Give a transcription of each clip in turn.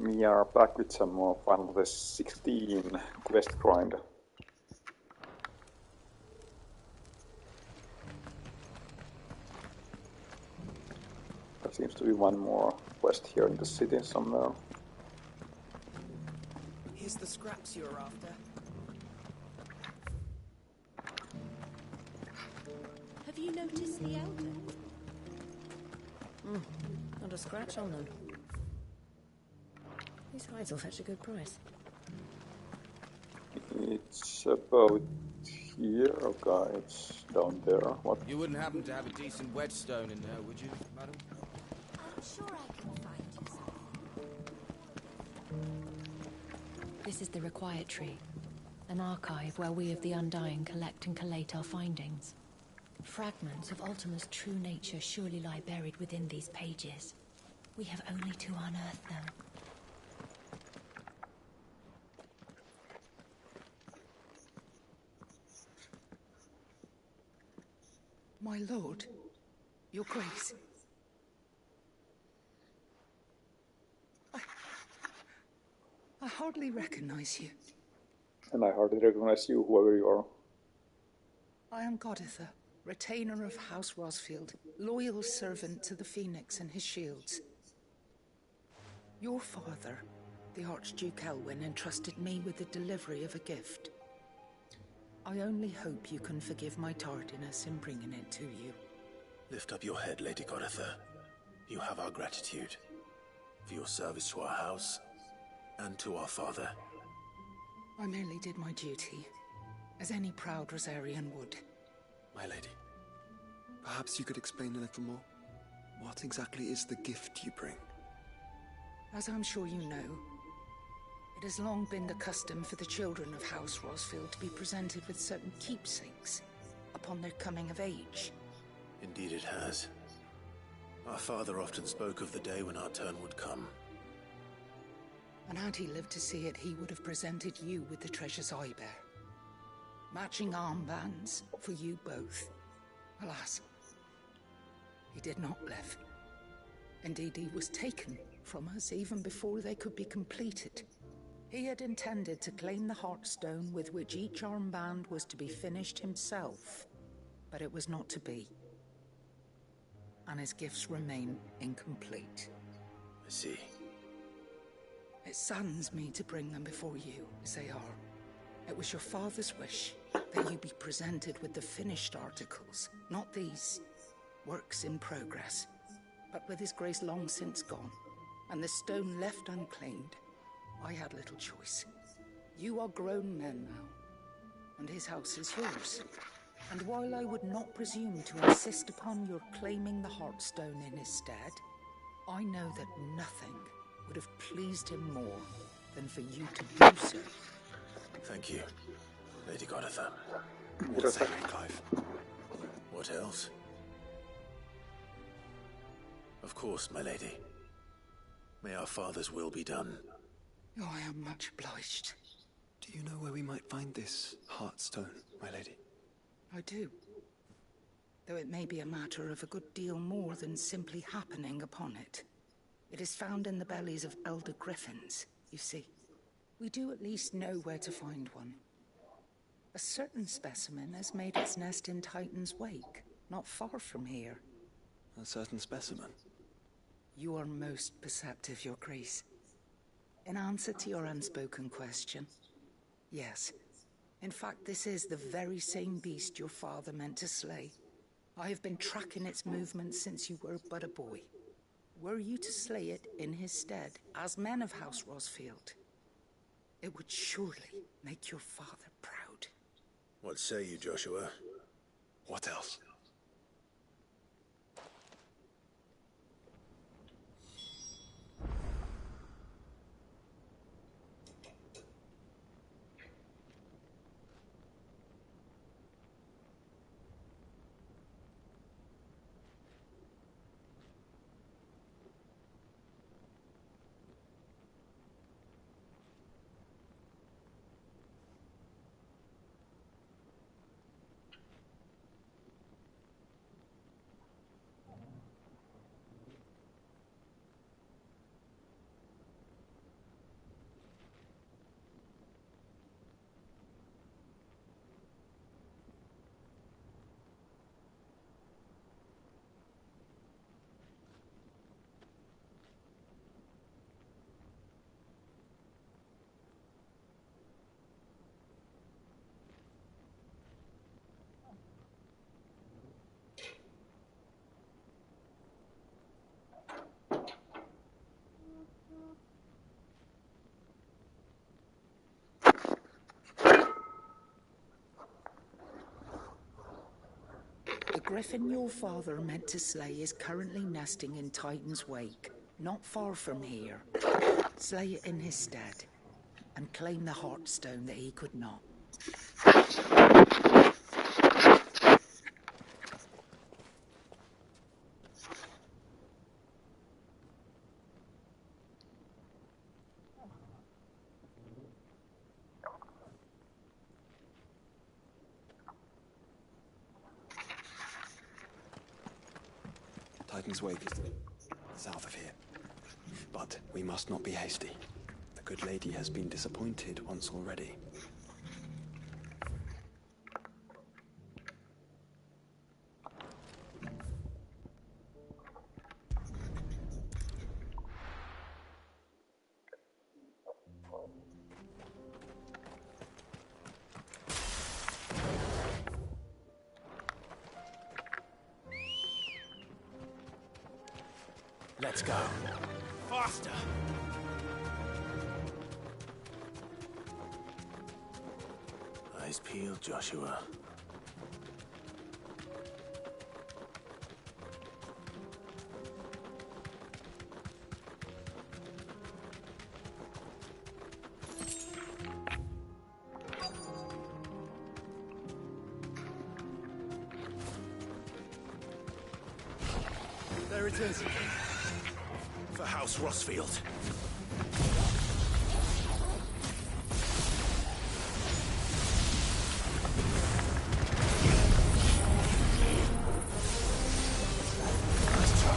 We are back with some more Final Fantasy 16 quest grind. There seems to be one more quest here in the city somewhere. Here's the scraps you're after. Have you noticed the elder? Not a scratch on them. These hides will fetch a good price. It's about here. Okay, it's down there. What? You wouldn't happen to have a decent whetstone in there, would you, madam? I'm sure I can find you some. This is the Required Tree, an archive where we of the Undying collect and collate our findings. Fragments of Ultima's true nature surely lie buried within these pages. We have only to unearth them. My lord, your grace. I hardly recognize you. And I hardly recognize you, whoever you are. I am Goditha, retainer of House Rosfield, loyal servant to the Phoenix and his shields. Your father, the Archduke Elwyn, entrusted me with the delivery of a gift. I only hope you can forgive my tardiness in bringing it to you. Lift up your head, Lady Goditha. You have our gratitude for your service to our house and to our father. I merely did my duty, as any proud Rosarian would. My lady, perhaps you could explain a little more? What exactly is the gift you bring? As I'm sure you know, it has long been the custom for the children of House Rosfield to be presented with certain keepsakes upon their coming of age. Indeed it has. Our father often spoke of the day when our turn would come. And had he lived to see it, he would have presented you with the treasures I bear. Matching armbands for you both. Alas, he did not live. Indeed, he was taken from us even before they could be completed. He had intended to claim the Heartstone with which each armband was to be finished himself, but it was not to be. And his gifts remain incomplete. I see. It saddens me to bring them before you, as they are. It was your father's wish that you be presented with the finished articles, not these works in progress. But with his grace long since gone, and the stone left unclaimed, I had little choice. You are grown men now, and his house is yours. And while I would not presume to insist upon your claiming the Heartstone in his stead, I know that nothing would have pleased him more than for you to do so. Thank you, Lady Goditha. What say you, Clive? What else? Of course, my lady. May our father's will be done. Oh, I am much obliged. Do you know where we might find this Heartstone, my lady? I do. Though it may be a matter of a good deal more than simply happening upon it. It is found in the bellies of elder griffins, you see. We do at least know where to find one. A certain specimen has made its nest in Titan's Wake, not far from here. A certain specimen? You are most perceptive, Your Grace. In answer to your unspoken question, yes. In fact, this is the very same beast your father meant to slay. I have been tracking its movements since you were but a boy. Were you to slay it in his stead, as men of House Rosfield, it would surely make your father proud. What say you, Joshua? What else? griffin your father meant to slay is currently nesting in Titan's Wake, not far from here. Slay it in his stead, and claim the Heartstone that he could not. Titan's Wake is south of here. But we must not be hasty. The good lady has been disappointed once already. Let's go. Faster! Eyes peeled, Joshua. There it is. For House Rossfield. Nice try.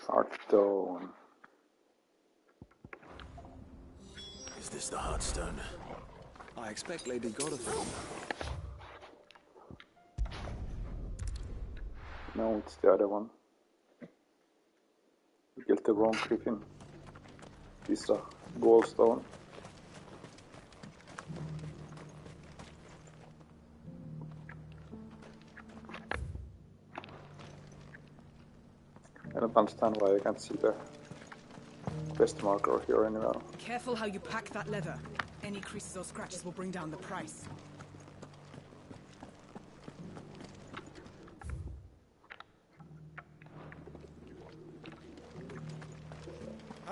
Heartstone. Is this the Heartstone? I expect Lady Godother. No, it's the other one. We killed the wrong griffin. This is a gallstone. I don't understand why I can't see the quest marker here anywhere. Careful how you pack that leather. Any creases or scratches will bring down the price.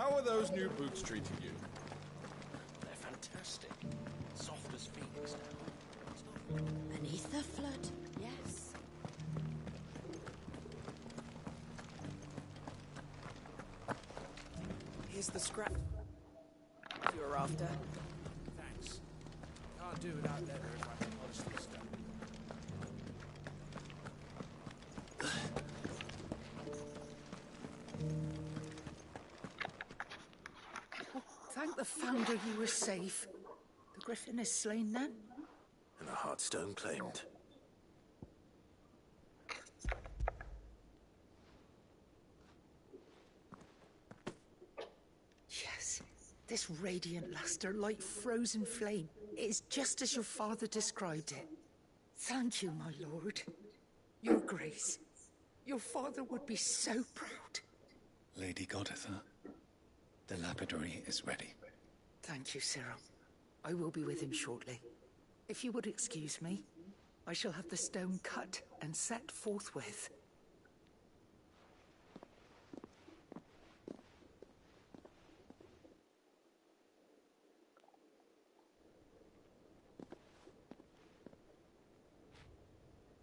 How are those new boots treating you? They're fantastic. Soft as Phoenix now. Beneath the flood, yes. Here's the scrap you're after. Thanks. Can't do without leather if I can polish this stuff. Thank the Founder you were safe. The Griffin is slain then? And a Heartstone claimed. Yes. This radiant luster, like frozen flame, is just as your father described it. Thank you, my lord. Your grace. Your father would be so proud. Lady Goditha, the lapidary is ready. Thank you, Cyril. I will be with him shortly. If you would excuse me, I shall have the stone cut and set forthwith.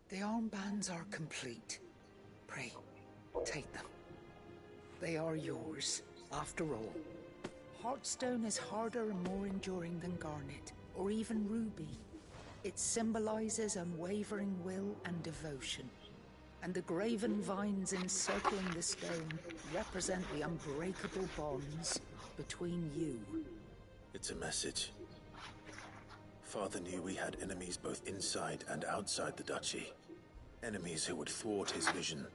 The armbands are complete. Pray, take them. They are yours, after all. Heartstone is harder and more enduring than garnet, or even ruby. It symbolizes unwavering will and devotion. And the graven vines encircling the stone represent the unbreakable bonds between you. It's a message. Father knew we had enemies both inside and outside the duchy. Enemies who would thwart his vision.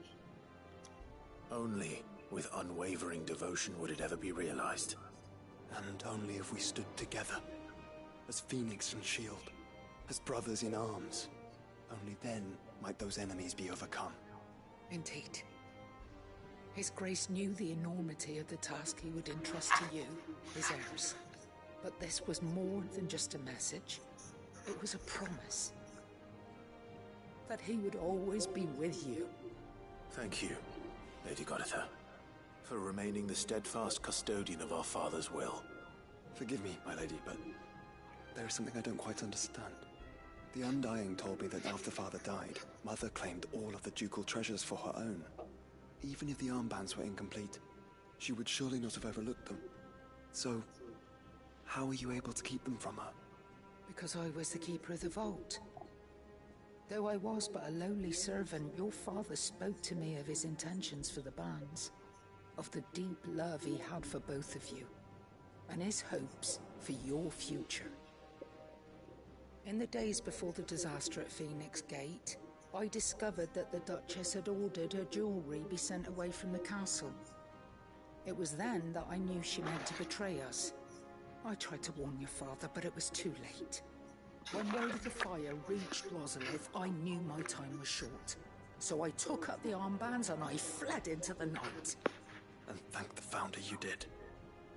Only with unwavering devotion would it ever be realized. And only if we stood together, as Phoenix and Shield, as brothers in arms. Only then might those enemies be overcome. Indeed. His Grace knew the enormity of the task he would entrust to you, his heirs. But this was more than just a message. It was a promise. That he would always be with you. Thank you, Lady Goditha, for remaining the steadfast custodian of our father's will. Forgive me, my lady, but there is something I don't quite understand. The Undying told me that after Father died, Mother claimed all of the ducal treasures for her own. Even if the armbands were incomplete, she would surely not have overlooked them. So, how were you able to keep them from her? Because I was the keeper of the vault. Though I was but a lowly servant, your father spoke to me of his intentions for the bands, of the deep love he had for both of you, and his hopes for your future. In the days before the disaster at Phoenix Gate, I discovered that the Duchess had ordered her jewelry be sent away from the castle. It was then that I knew she meant to betray us. I tried to warn your father, but it was too late. When word of the fire reached Rosalith, I knew my time was short. So I took up the armbands and I fled into the night. And thank the Founder you did.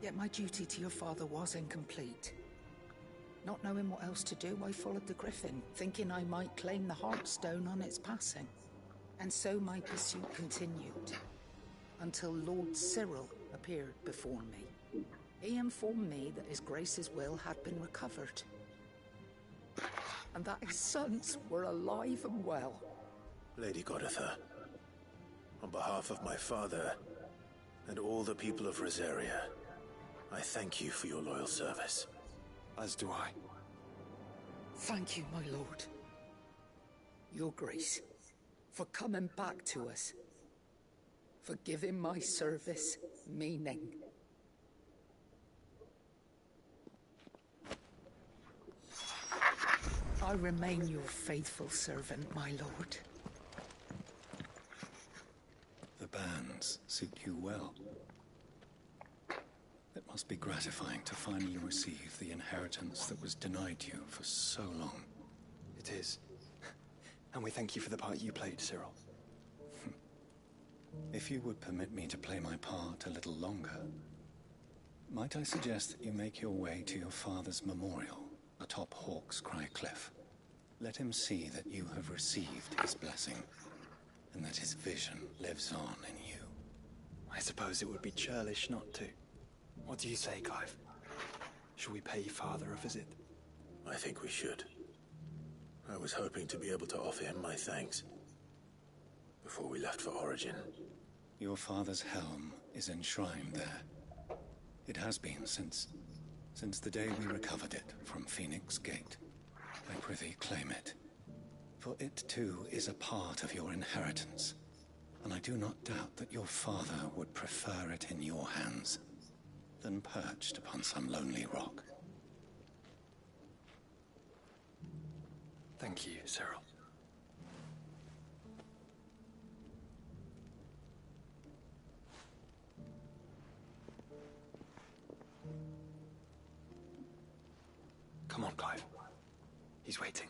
Yet my duty to your father was incomplete. Not knowing what else to do, I followed the Griffin, thinking I might claim the Heartstone on its passing. And so my pursuit continued, until Lord Cyril appeared before me. He informed me that His Grace's will had been recovered, and that his sons were alive and well. Lady Goditha, on behalf of my father and all the people of Rosaria, I thank you for your loyal service. As do I. Thank you, my lord. Your Grace, for coming back to us. For giving my service meaning. I remain your faithful servant, my lord. The bands suit you well. It must be gratifying to finally receive the inheritance that was denied you for so long. It is. And we thank you for the part you played, Cyril. If you would permit me to play my part a little longer, might I suggest that you make your way to your father's memorial atop Hawk's Cry Cliff? Let him see that you have received his blessing, and that his vision lives on in you. I suppose it would be churlish not to. What do you say, Clive? Should we pay Father a visit? I think we should. I was hoping to be able to offer him my thanks before we left for Origin. Your father's helm is enshrined there. It has been since the day we recovered it from Phoenix Gate. I prithee claim it. For it too is a part of your inheritance, and I do not doubt that your father would prefer it in your hands than perched upon some lonely rock. Thank you, Cyril. Come on, Clive. He's waiting.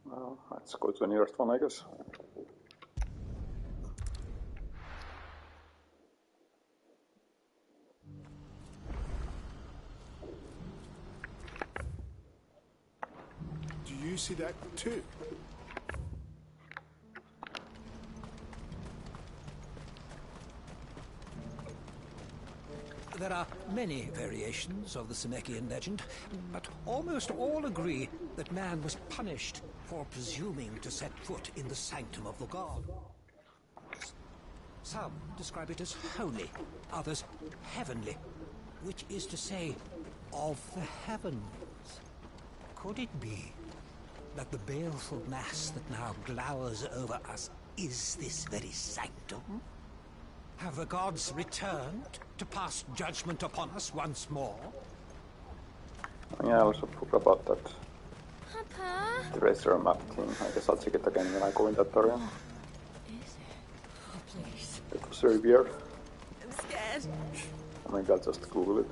Well, let's go to the nearest one, I guess. Do you see that too? There are many variations of the Semekian legend, but almost all agree that man was punished for presuming to set foot in the sanctum of the god. Some describe it as holy, others heavenly, which is to say, of the heavens. Could it be that the baleful mass that now glowers over us is this very sanctum? Have the gods returned to pass judgment upon us once more? Yeah, I also forgot about that. Papa? The racer map thing. I guess I'll check it again when I go in that area. Is it? Oh, please. It was very weird. I'm scared. Maybe I'll just Google it.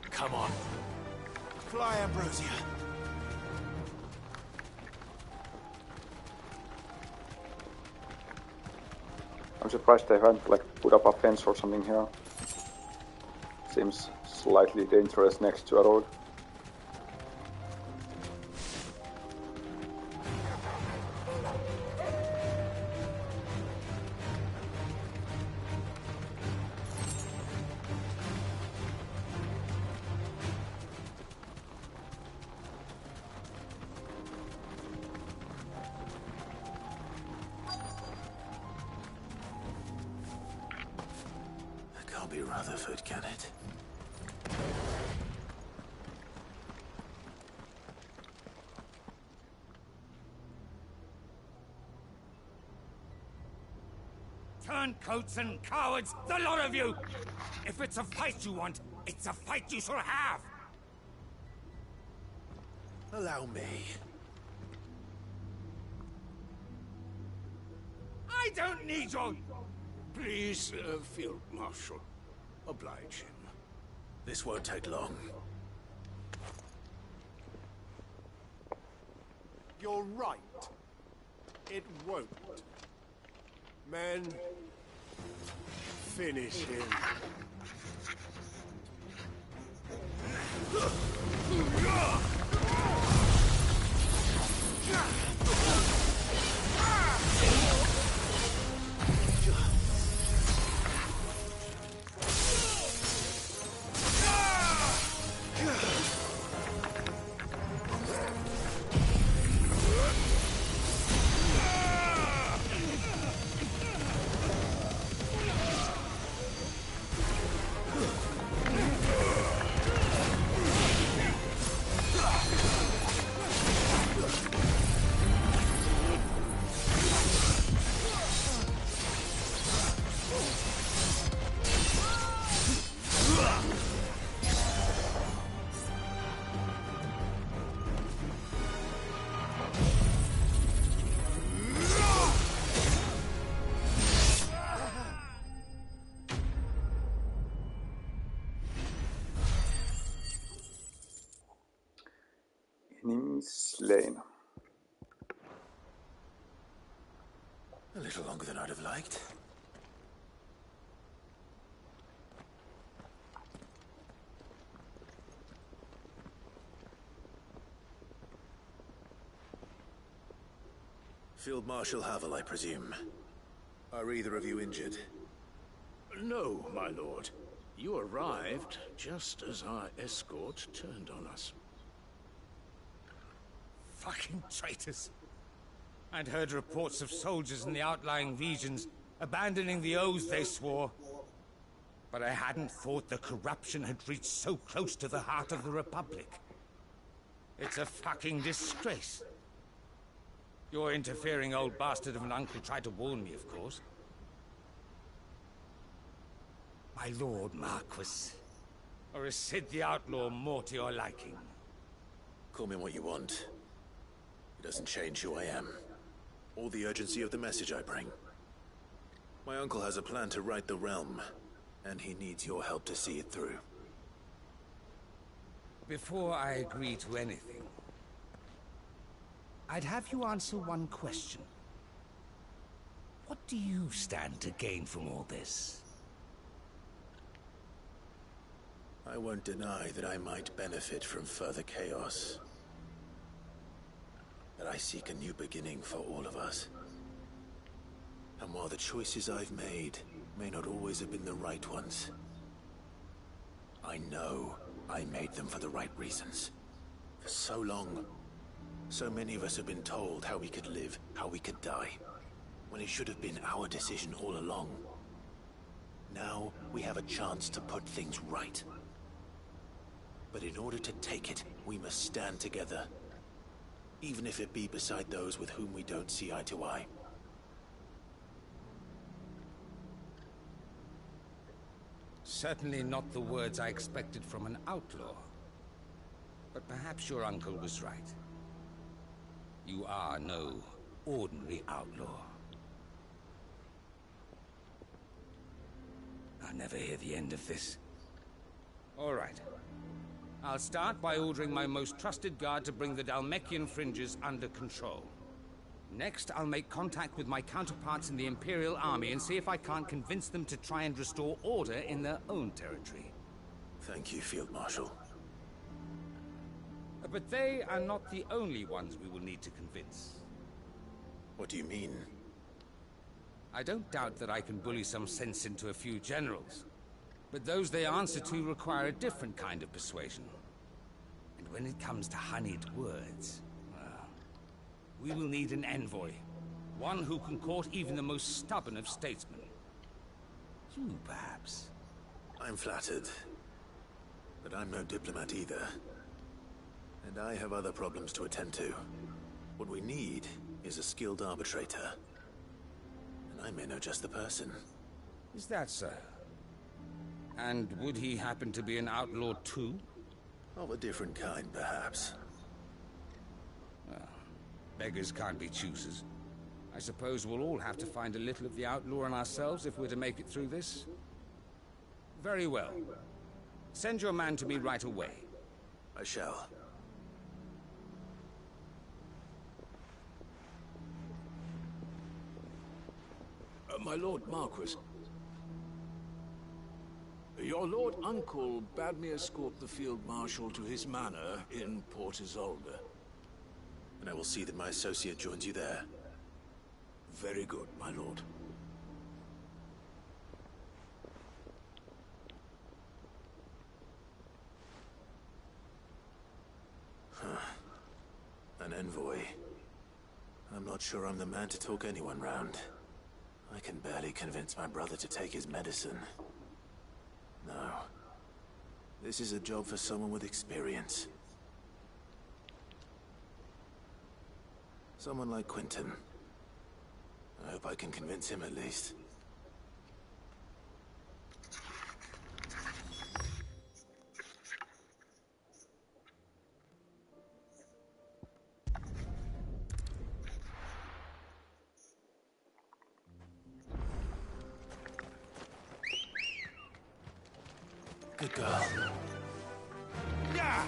Come on. Fly, Ambrosia. I'm surprised they haven't like put up a fence or something here. Seems slightly dangerous next to a road. Can't be Rutherford, can it? Turncoats and cowards, the lot of you! If it's a fight you want, it's a fight you shall have! Allow me. I don't need your... Please, Field Marshal. Oblige him. This won't take long. you're right. It won't. Men, finish him. Enemy slain. A little longer than I'd have liked. Field Marshal Havel, I presume. Are either of you injured? No, my lord. You arrived just as our escort turned on us. Fucking traitors. I'd heard reports of soldiers in the outlying regions abandoning the oaths they swore. But I hadn't thought the corruption had reached so close to the heart of the Republic. It's a fucking disgrace. Your interfering old bastard of an uncle tried to warn me, of course. My lord Marquis. Or is Sid the Outlaw more to your liking? Call me what you want. It doesn't change who I am, or the urgency of the message I bring. My uncle has a plan to right the realm, and he needs your help to see it through. Before I agree to anything, I'd have you answer one question. What do you stand to gain from all this? I won't deny that I might benefit from further chaos. That I seek a new beginning for all of us. And while the choices I've made may not always have been the right ones, I know I made them for the right reasons. For so long, so many of us have been told how we could live, how we could die, when it should have been our decision all along. Now we have a chance to put things right. But in order to take it, we must stand together. Even if it be beside those with whom we don't see eye to eye. Certainly not the words I expected from an outlaw. But perhaps your uncle was right. You are no ordinary outlaw. I'll never hear the end of this. All right. I'll start by ordering my most trusted guard to bring the Dalmekian fringes under control. Next, I'll make contact with my counterparts in the Imperial Army and see if I can't convince them to try and restore order in their own territory. Thank you, Field Marshal. But they are not the only ones we will need to convince. What do you mean? I don't doubt that I can bully some sense into a few generals. But those they answer to require a different kind of persuasion. And when it comes to honeyed words, well, we will need an envoy. One who can court even the most stubborn of statesmen. You, perhaps. I'm flattered. But I'm no diplomat either. And I have other problems to attend to. What we need is a skilled arbitrator. And I may know just the person. Is that so? And would he happen to be an outlaw too? Of a different kind, perhaps. Well, beggars can't be choosers. I suppose we'll all have to find a little of the outlaw in ourselves if we're to make it through this. Very well. Send your man to me right away. I shall. My Lord Marquis. Your Lord Uncle bade me escort the Field Marshal to his manor in Port Isolde. And I will see that my associate joins you there. Very good, my lord. An envoy. I'm not sure I'm the man to talk anyone round. I can barely convince my brother to take his medicine. No. This is a job for someone with experience. Someone like Quentin. I hope I can convince him at least. Good girl. Yeah!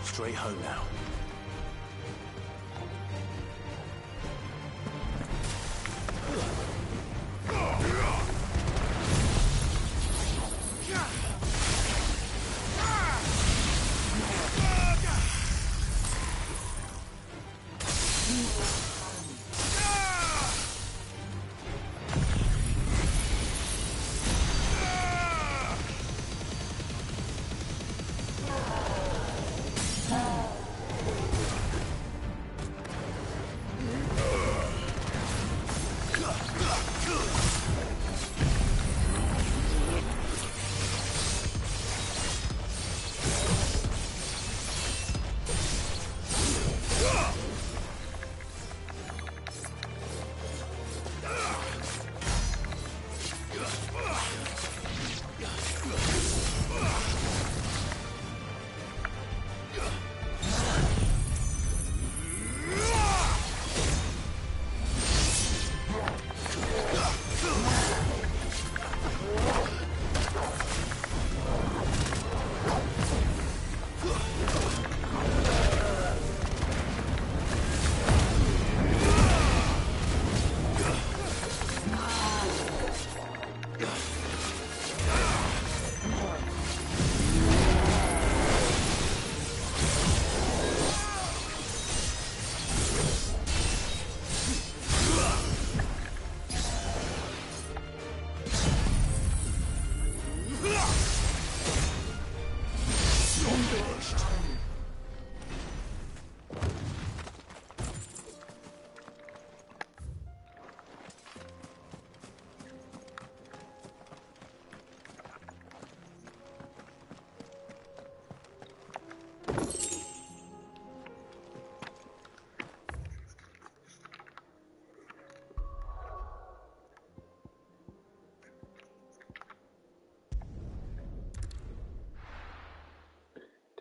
Straight home now.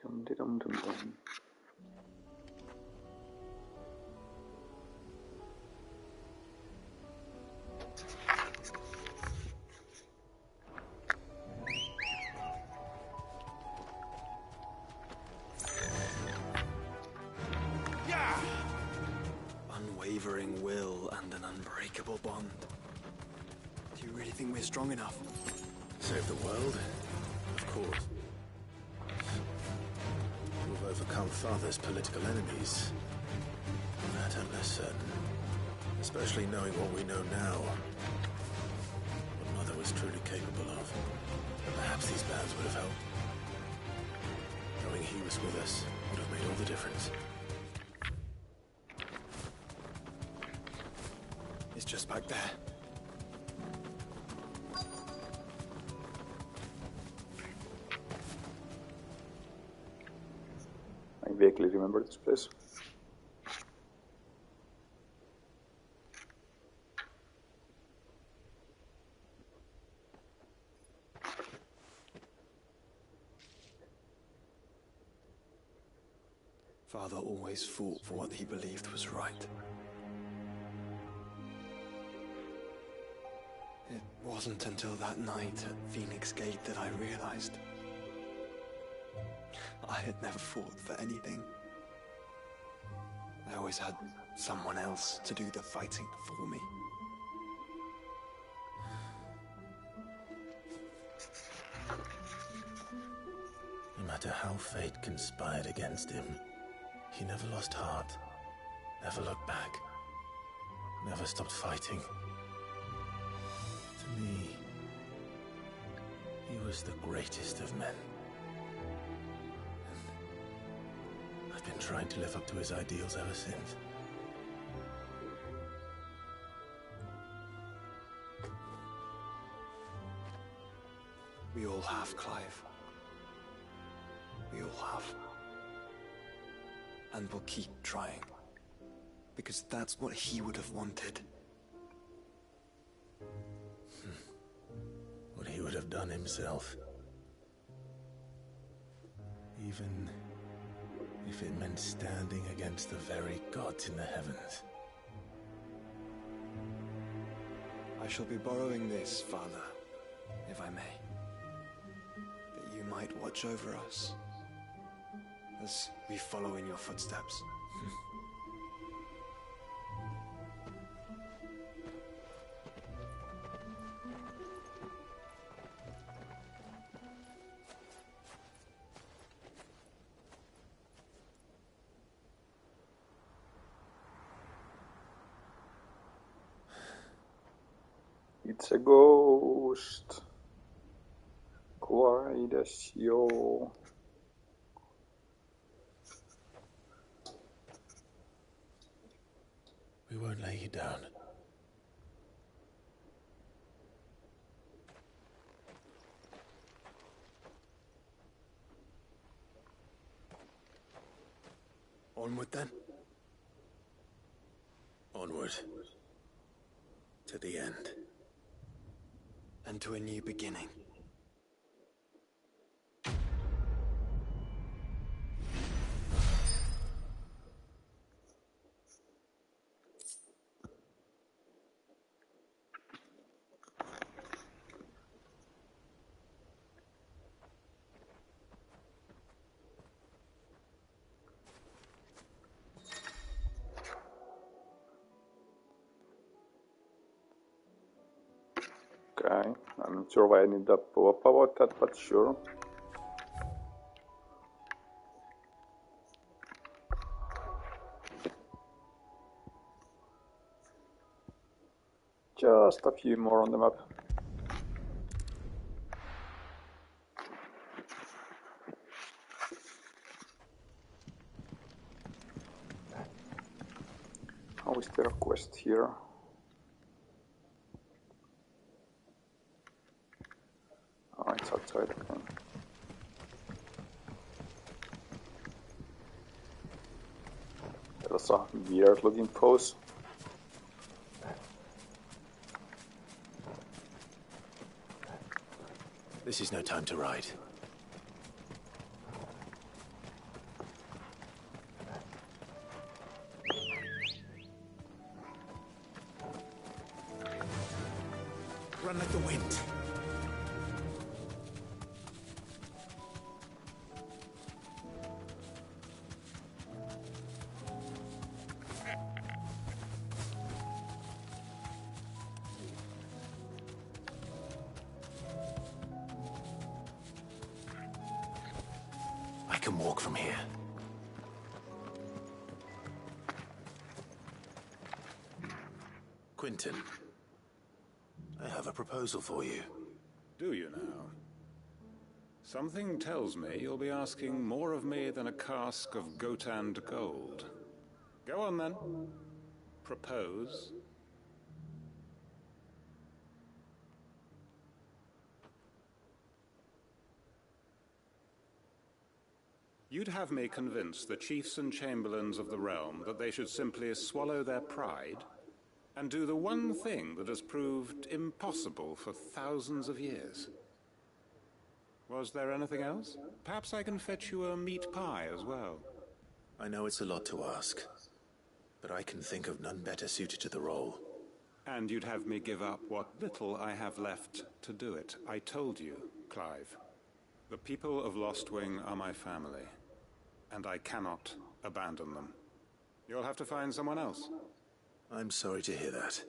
Dum-de-dum-dum-dum. Unwavering will and an unbreakable bond. Do you really think we're strong enough? Save the world? Of course. We've overcome Father's political enemies. That turn less certain. Especially knowing what we know now. What Mother was truly capable of. And perhaps these bands would have helped. Knowing he was with us would have made all the difference. It's just back there. I vaguely remember this place. Father always fought for what he believed was right. It wasn't until that night at Phoenix Gate that I realized I had never fought for anything. I always had someone else to do the fighting for me. No matter how fate conspired against him, he never lost heart, never looked back, never stopped fighting. To me, he was the greatest of men. And I've been trying to live up to his ideals ever since. We all have, Clive. We all have. And we'll keep trying. Because that's what he would have wanted. What he would have done himself. Even if it meant standing against the very gods in the heavens. I shall be borrowing this, Father, if I may. That you might watch over us as we follow in your footsteps. It's a ghost. Quiet as you. We won't lay you down. Onward then? Onward. To the end. And to a new beginning. Okay, I'm not sure why I need to pull up about that, but sure. Just a few more on the map. How is there a quest here? Oh, it's outside again. There's a weird looking pose. This is no time to ride. Run like the wind. I can walk from here. Quentin, I have a proposal for you. Do you now? Something tells me you'll be asking more of me than a cask of Gotand gold. Go on then. Propose. You'd have me convince the chiefs and chamberlains of the realm that they should simply swallow their pride and do the one thing that has proved impossible for thousands of years. Was there anything else? Perhaps I can fetch you a meat pie as well. I know it's a lot to ask, but I can think of none better suited to the role. And you'd have me give up what little I have left to do it. I told you, Clive. The people of Lostwing are my family, and I cannot abandon them. You'll have to find someone else. I'm sorry to hear that.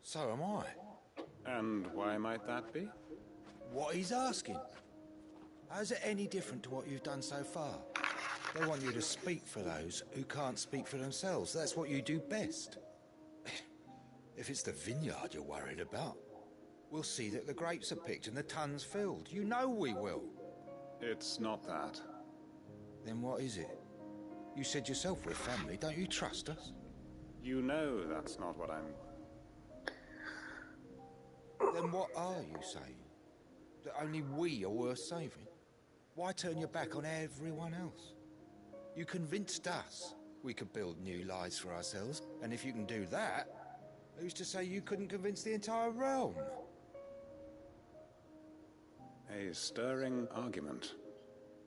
So am I. And why might that be? What he's asking. How's it any different to what you've done so far? They want you to speak for those who can't speak for themselves. That's what you do best. If it's the vineyard you're worried about, we'll see that the grapes are picked and the tons filled. You know we will. It's not that. Then what is it? You said yourself we're family. Don't you trust us? You know that's not what I'm... Then what are you saying? That only we are worth saving? Why turn your back on everyone else? You convinced us we could build new lives for ourselves, and if you can do that, who's to say you couldn't convince the entire realm? A stirring argument.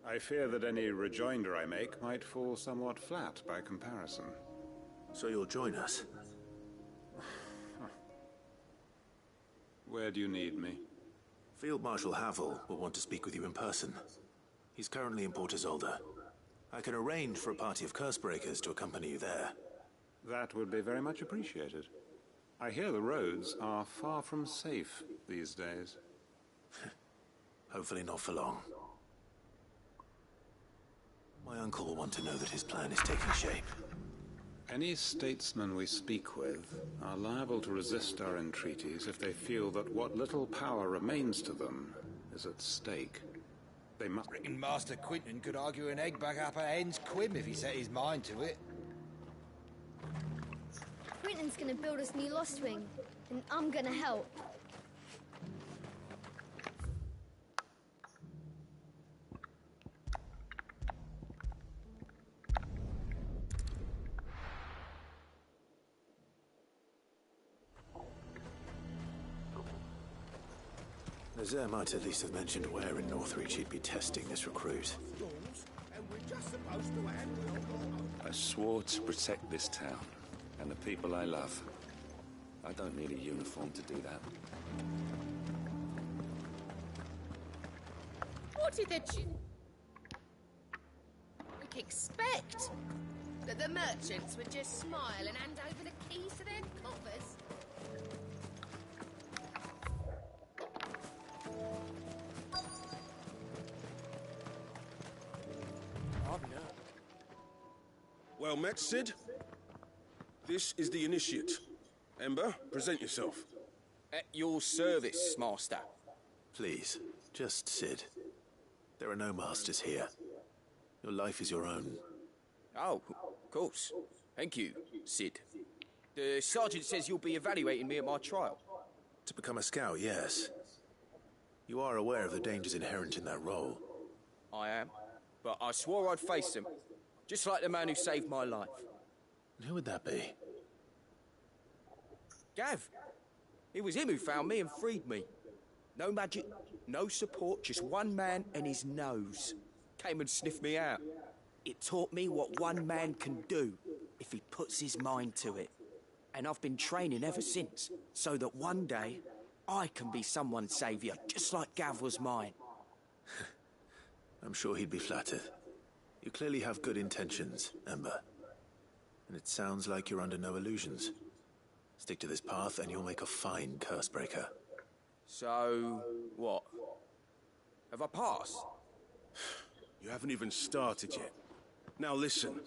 I fear that any rejoinder I make might fall somewhat flat by comparison. So you'll join us? Where do you need me? Field Marshal Havel will want to speak with you in person. He's currently in Port Isolde. I can arrange for a party of Cursebreakers to accompany you there. That would be very much appreciated. I hear the roads are far from safe these days. Hopefully not for long. My uncle will want to know that his plan is taking shape. Any statesmen we speak with are liable to resist our entreaties if they feel that what little power remains to them is at stake. They must... I reckon Master Quentin could argue an egg back up a hen's quim if he set his mind to it. Quentin's gonna build us new Lostwing, and I'm gonna help. Nazaire might at least have mentioned where in Northreach he'd be testing this recruit. I swore to protect this town and the people I love. I don't need a uniform to do that. What did we expect? That the merchants would just smile and hand over the keys to their coffers? Well met, Sid. This is the initiate. Ember, present yourself. At your service, Master. Please, just Sid. There are no masters here. Your life is your own. Oh, of course. Thank you, Sid. The sergeant says you'll be evaluating me at my trial. To become a scout, yes. You are aware of the dangers inherent in that role. I am. But I swore I'd face them. Just like the man who saved my life. Who would that be? Gav. It was him who found me and freed me. No magic, no support, just one man and his nose. Came and sniffed me out. It taught me what one man can do if he puts his mind to it. And I've been training ever since, so that one day I can be someone's saviour, just like Gav was mine. I'm sure he'd be flattered. You clearly have good intentions, Ember. And it sounds like you're under no illusions. Stick to this path and you'll make a fine Cursebreaker. So, what? Have I passed? You haven't even started yet. Now listen.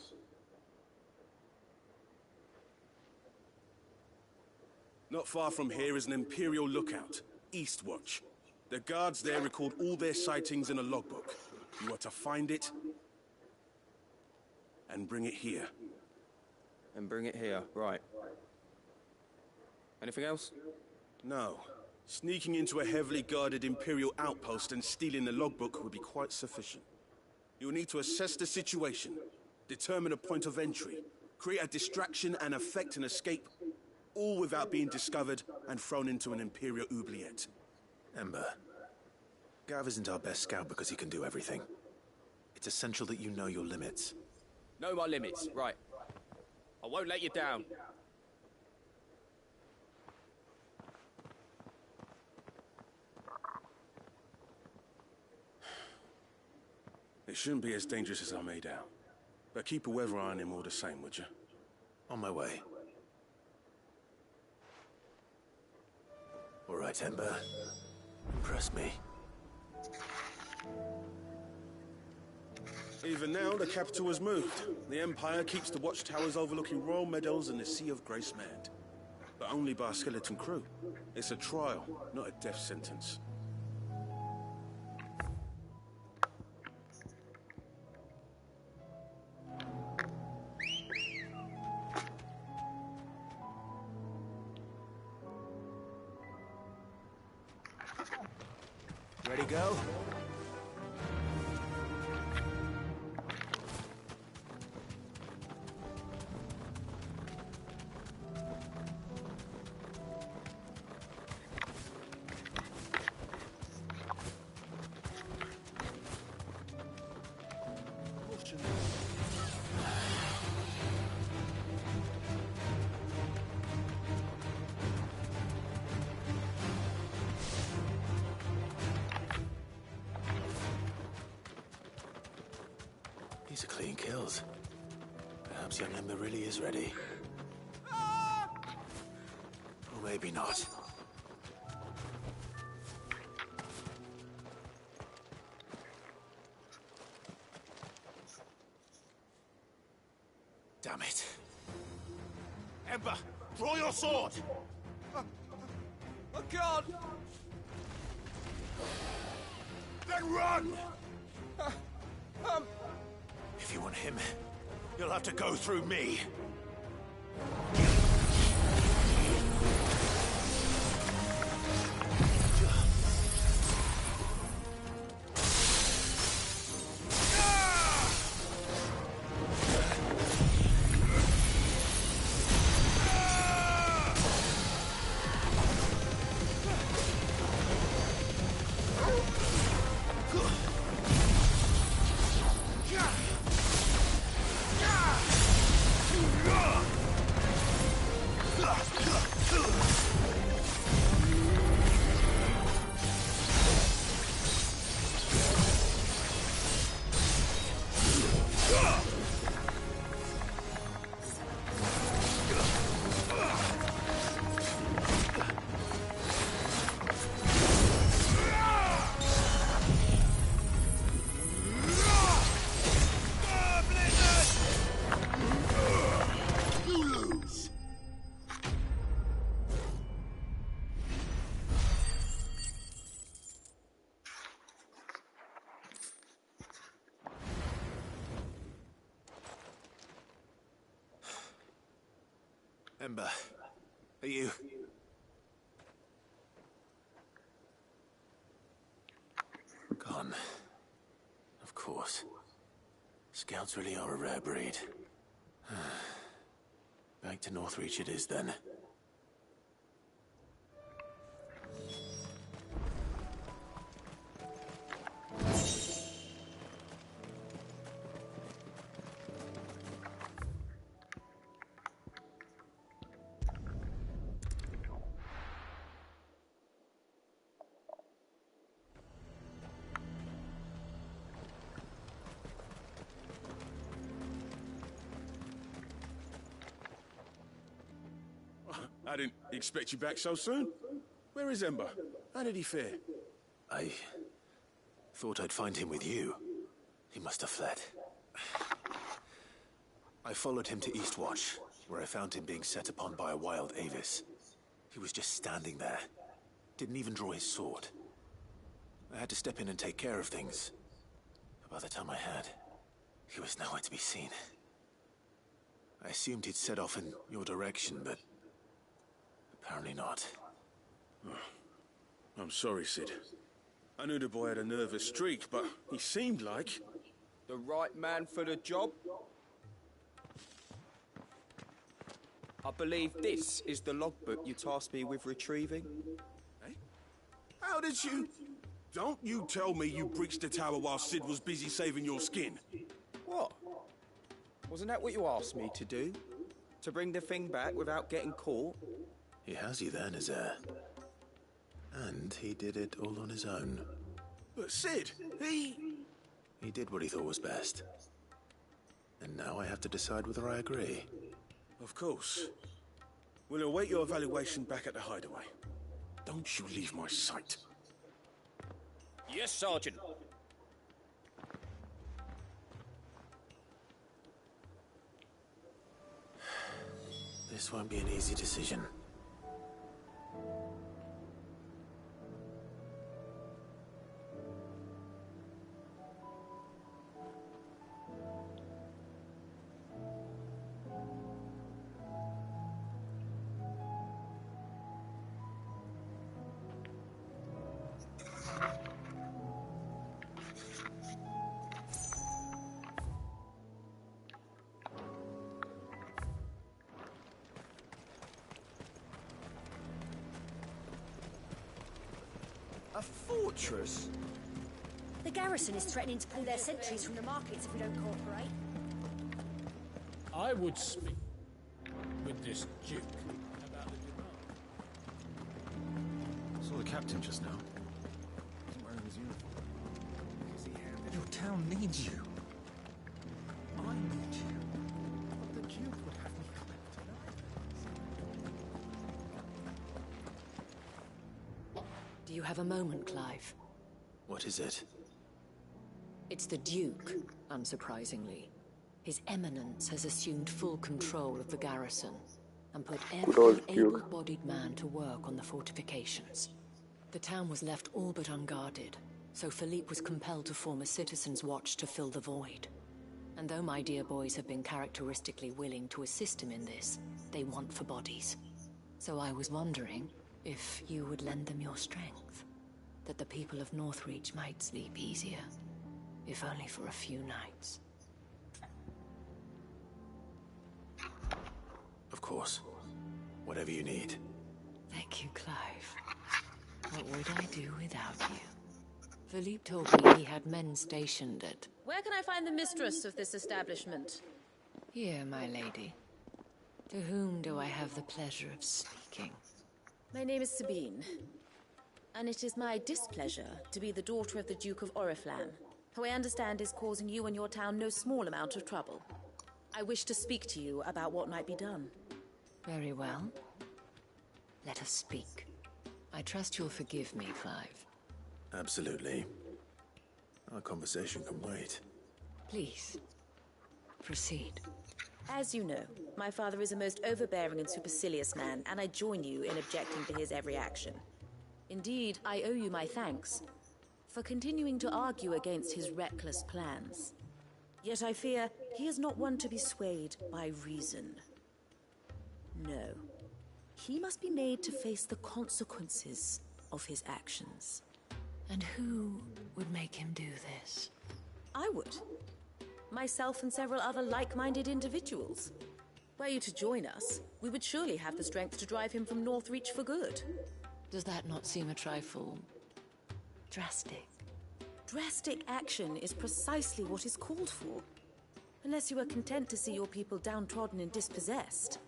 Not far from here is an Imperial lookout, Eastwatch. The guards there record all their sightings in a logbook. You are to find it and bring it here. And bring it here, right. Anything else? No. Sneaking into a heavily guarded Imperial outpost and stealing the logbook would be quite sufficient. You'll need to assess the situation, determine a point of entry, create a distraction and effect an escape, all without being discovered and thrown into an Imperial oubliette. Ember, Gav isn't our best scout because he can do everything. It's essential that you know your limits. Know my limits, right. I won't let you down. It shouldn't be as dangerous as I made out. But keep a weather eye on him all the same, would you? On my way. All right, Ember. Impress me. Even now, the capital has moved. The Empire keeps the watchtowers overlooking royal meadows and the Sea of Grace manned. But only by a skeleton crew. It's a trial, not a death sentence. Ready, go? These are clean kills. Perhaps young Ember really is ready. Or maybe not. Damn it. Ember, draw your sword! I can't! Then run! If you want him, you'll have to go through me. Ember, are you... Gone. Of course. Scouts really are a rare breed. Back to Northreach it is then. I didn't expect you back so soon. Where is Ember? How did he fare? I thought I'd find him with you. He must have fled. I followed him to Eastwatch, where I found him being set upon by a wild Avis. He was just standing there. Didn't even draw his sword. I had to step in and take care of things. But by the time I had, he was nowhere to be seen. I assumed he'd set off in your direction, but apparently not. I'm sorry, Sid. I knew the boy had a nervous streak, but he seemed like... The right man for the job? I believe this is the logbook you tasked me with retrieving. Eh? How did you... Don't you tell me you breached the tower while Sid was busy saving your skin. What? Wasn't that what you asked me to do? To bring the thing back without getting caught? He has you there, Nazaire. And he did it all on his own. But Sid, He did what he thought was best. And now I have to decide whether I agree. Of course. We'll await your evaluation back at the hideaway. Don't you leave my sight. Yes, Sergeant. This won't be an easy decision. A fortress? The garrison is threatening to pull their sentries from the markets if we don't cooperate. I would speak with this Duke about the demand. Saw the captain just now. Wasn't wearing his uniform. Your town needs you. I need you. But the Duke would have me collected. Do you have a moment, Clive? What is it? It's the Duke, unsurprisingly. His Eminence has assumed full control of the garrison and put every able-bodied man to work on the fortifications. The town was left all but unguarded, so Philippe was compelled to form a citizens' watch to fill the void. And though my dear boys have been characteristically willing to assist him in this, they want for bodies. So I was wondering if you would lend them your strength, that the people of Northreach might sleep easier, if only for a few nights. Of course. Whatever you need. Thank you, Clive. What would I do without you? Philippe told me he had men stationed at... Where can I find the mistress of this establishment? Here, my lady. To whom do I have the pleasure of speaking? My name is Sabine, and it is my displeasure to be the daughter of the Duke of Oriflamme, who I understand is causing you and your town no small amount of trouble. I wish to speak to you about what might be done. Very well. Let us speak. I trust you'll forgive me, Clive. Absolutely. Our conversation can wait. Please, proceed. As you know, my father is a most overbearing and supercilious man, and I join you in objecting to his every action. Indeed, I owe you my thanks for continuing to argue against his reckless plans. Yet I fear he is not one to be swayed by reason. No. He must be made to face the consequences of his actions. And who would make him do this? I would. Myself and several other like-minded individuals. Were you to join us, we would surely have the strength to drive him from Northreach for good. Does that not seem a trifle... drastic? Drastic action is precisely what is called for. Unless you are content to see your people downtrodden and dispossessed.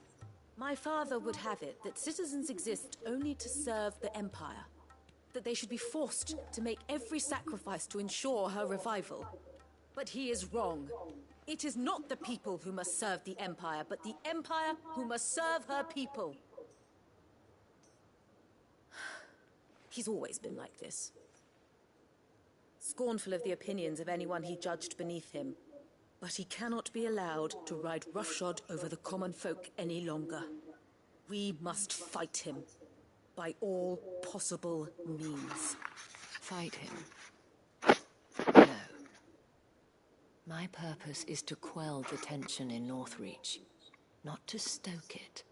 My father would have it that citizens exist only to serve the Empire. That they should be forced to make every sacrifice to ensure her revival. But he is wrong. It is not the people who must serve the Empire, but the Empire who must serve her people. He's always been like this. Scornful of the opinions of anyone he judged beneath him. But he cannot be allowed to ride roughshod over the common folk any longer. We must fight him. by all possible means. Fight him? No. My purpose is to quell the tension in Northreach, not to stoke it.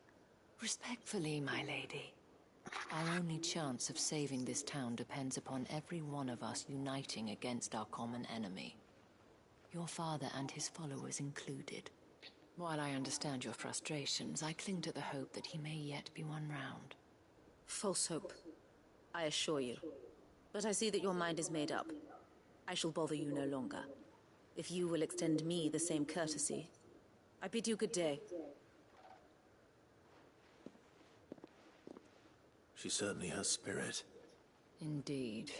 Respectfully, my lady. Our only chance of saving this town depends upon every one of us uniting against our common enemy. Your father and his followers included. While I understand your frustrations, I cling to the hope that he may yet be won round. False hope, I assure you. But I see that your mind is made up. I shall bother you no longer. If you will extend me the same courtesy, I bid you good day. She certainly has spirit. Indeed.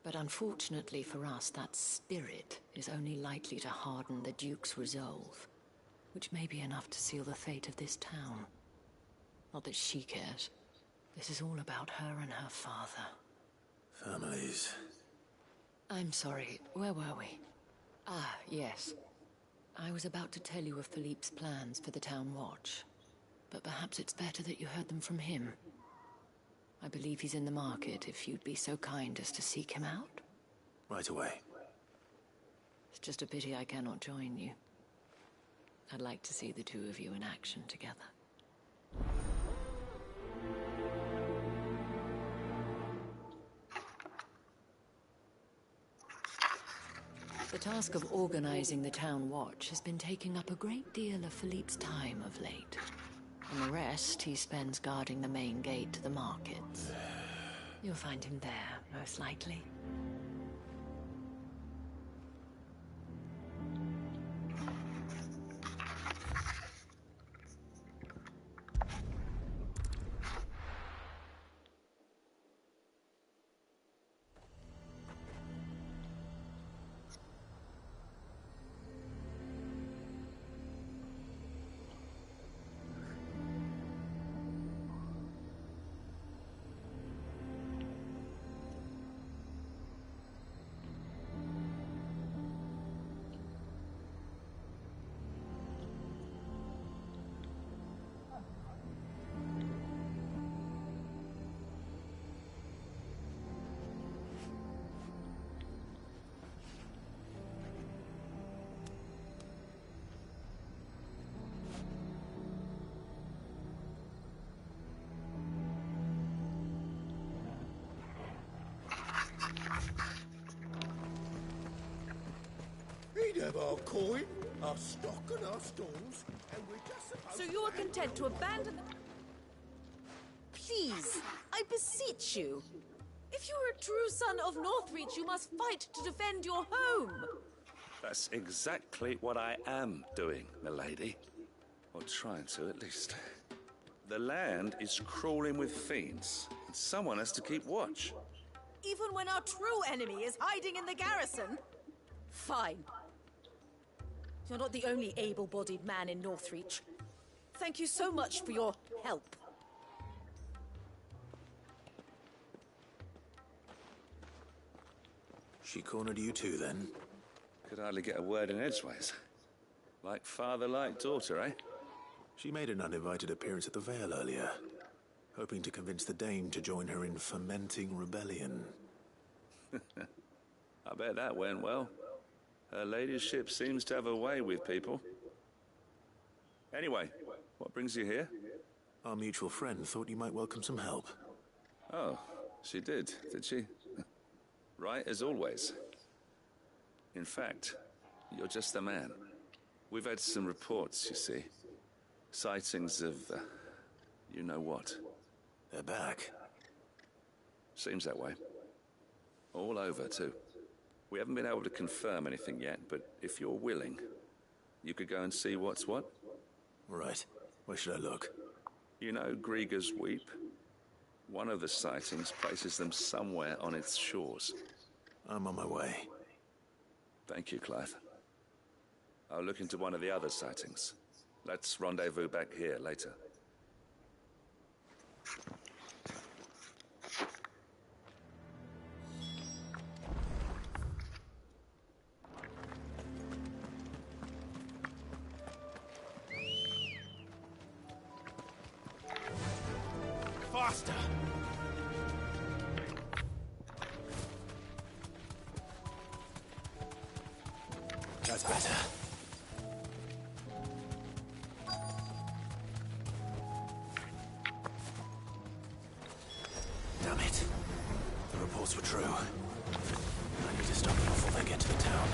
But unfortunately for us, that spirit is only likely to harden the Duke's resolve, which may be enough to seal the fate of this town. Not that she cares. This is all about her and her father. Families. I'm sorry, where were we? Ah, yes. I was about to tell you of Philippe's plans for the town watch, but perhaps it's better that you heard them from him. I believe he's in the market, if you'd be so kind as to seek him out. Right away. It's just a pity I cannot join you. I'd like to see the two of you in action together. The task of organizing the town watch has been taking up a great deal of Philippe's time of late. And the rest he spends guarding the main gate to the markets. You'll find him there, most likely. He'd have our coin, our stock and our stalls, and we're just supposed So you are content to abandon the... Please, I beseech you. If you are a true son of Northreach, you must fight to defend your home. That's exactly what I am doing, milady. Or trying to, at least. The land is crawling with fiends, and someone has to keep watch. Even when our true enemy is hiding in the garrison? Fine. You're not the only able-bodied man in Northreach. Thank you so much for your help. She cornered you too, then? Could hardly get a word in edgeways. Like father, like daughter, eh? She made an uninvited appearance at the Vale earlier, hoping to convince the Dame to join her in fomenting rebellion. I bet that went well. Her ladyship seems to have a way with people. Anyway, what brings you here? Our mutual friend thought you might welcome some help. Oh, she did she? Right as always. In fact, you're just the man. We've had some reports, you see. Sightings of, you know what. They're back. Seems that way. All over, too. We haven't been able to confirm anything yet, but if you're willing, you could go and see what's what. Right. Where should I look? You know Grieger's Weep? One of the sightings places them somewhere on its shores. I'm on my way. Thank you, Clive. I'll look into one of the other sightings. Let's rendezvous back here later. faster! That's better. Damn it. The reports were true. I need to stop them before they get to the town.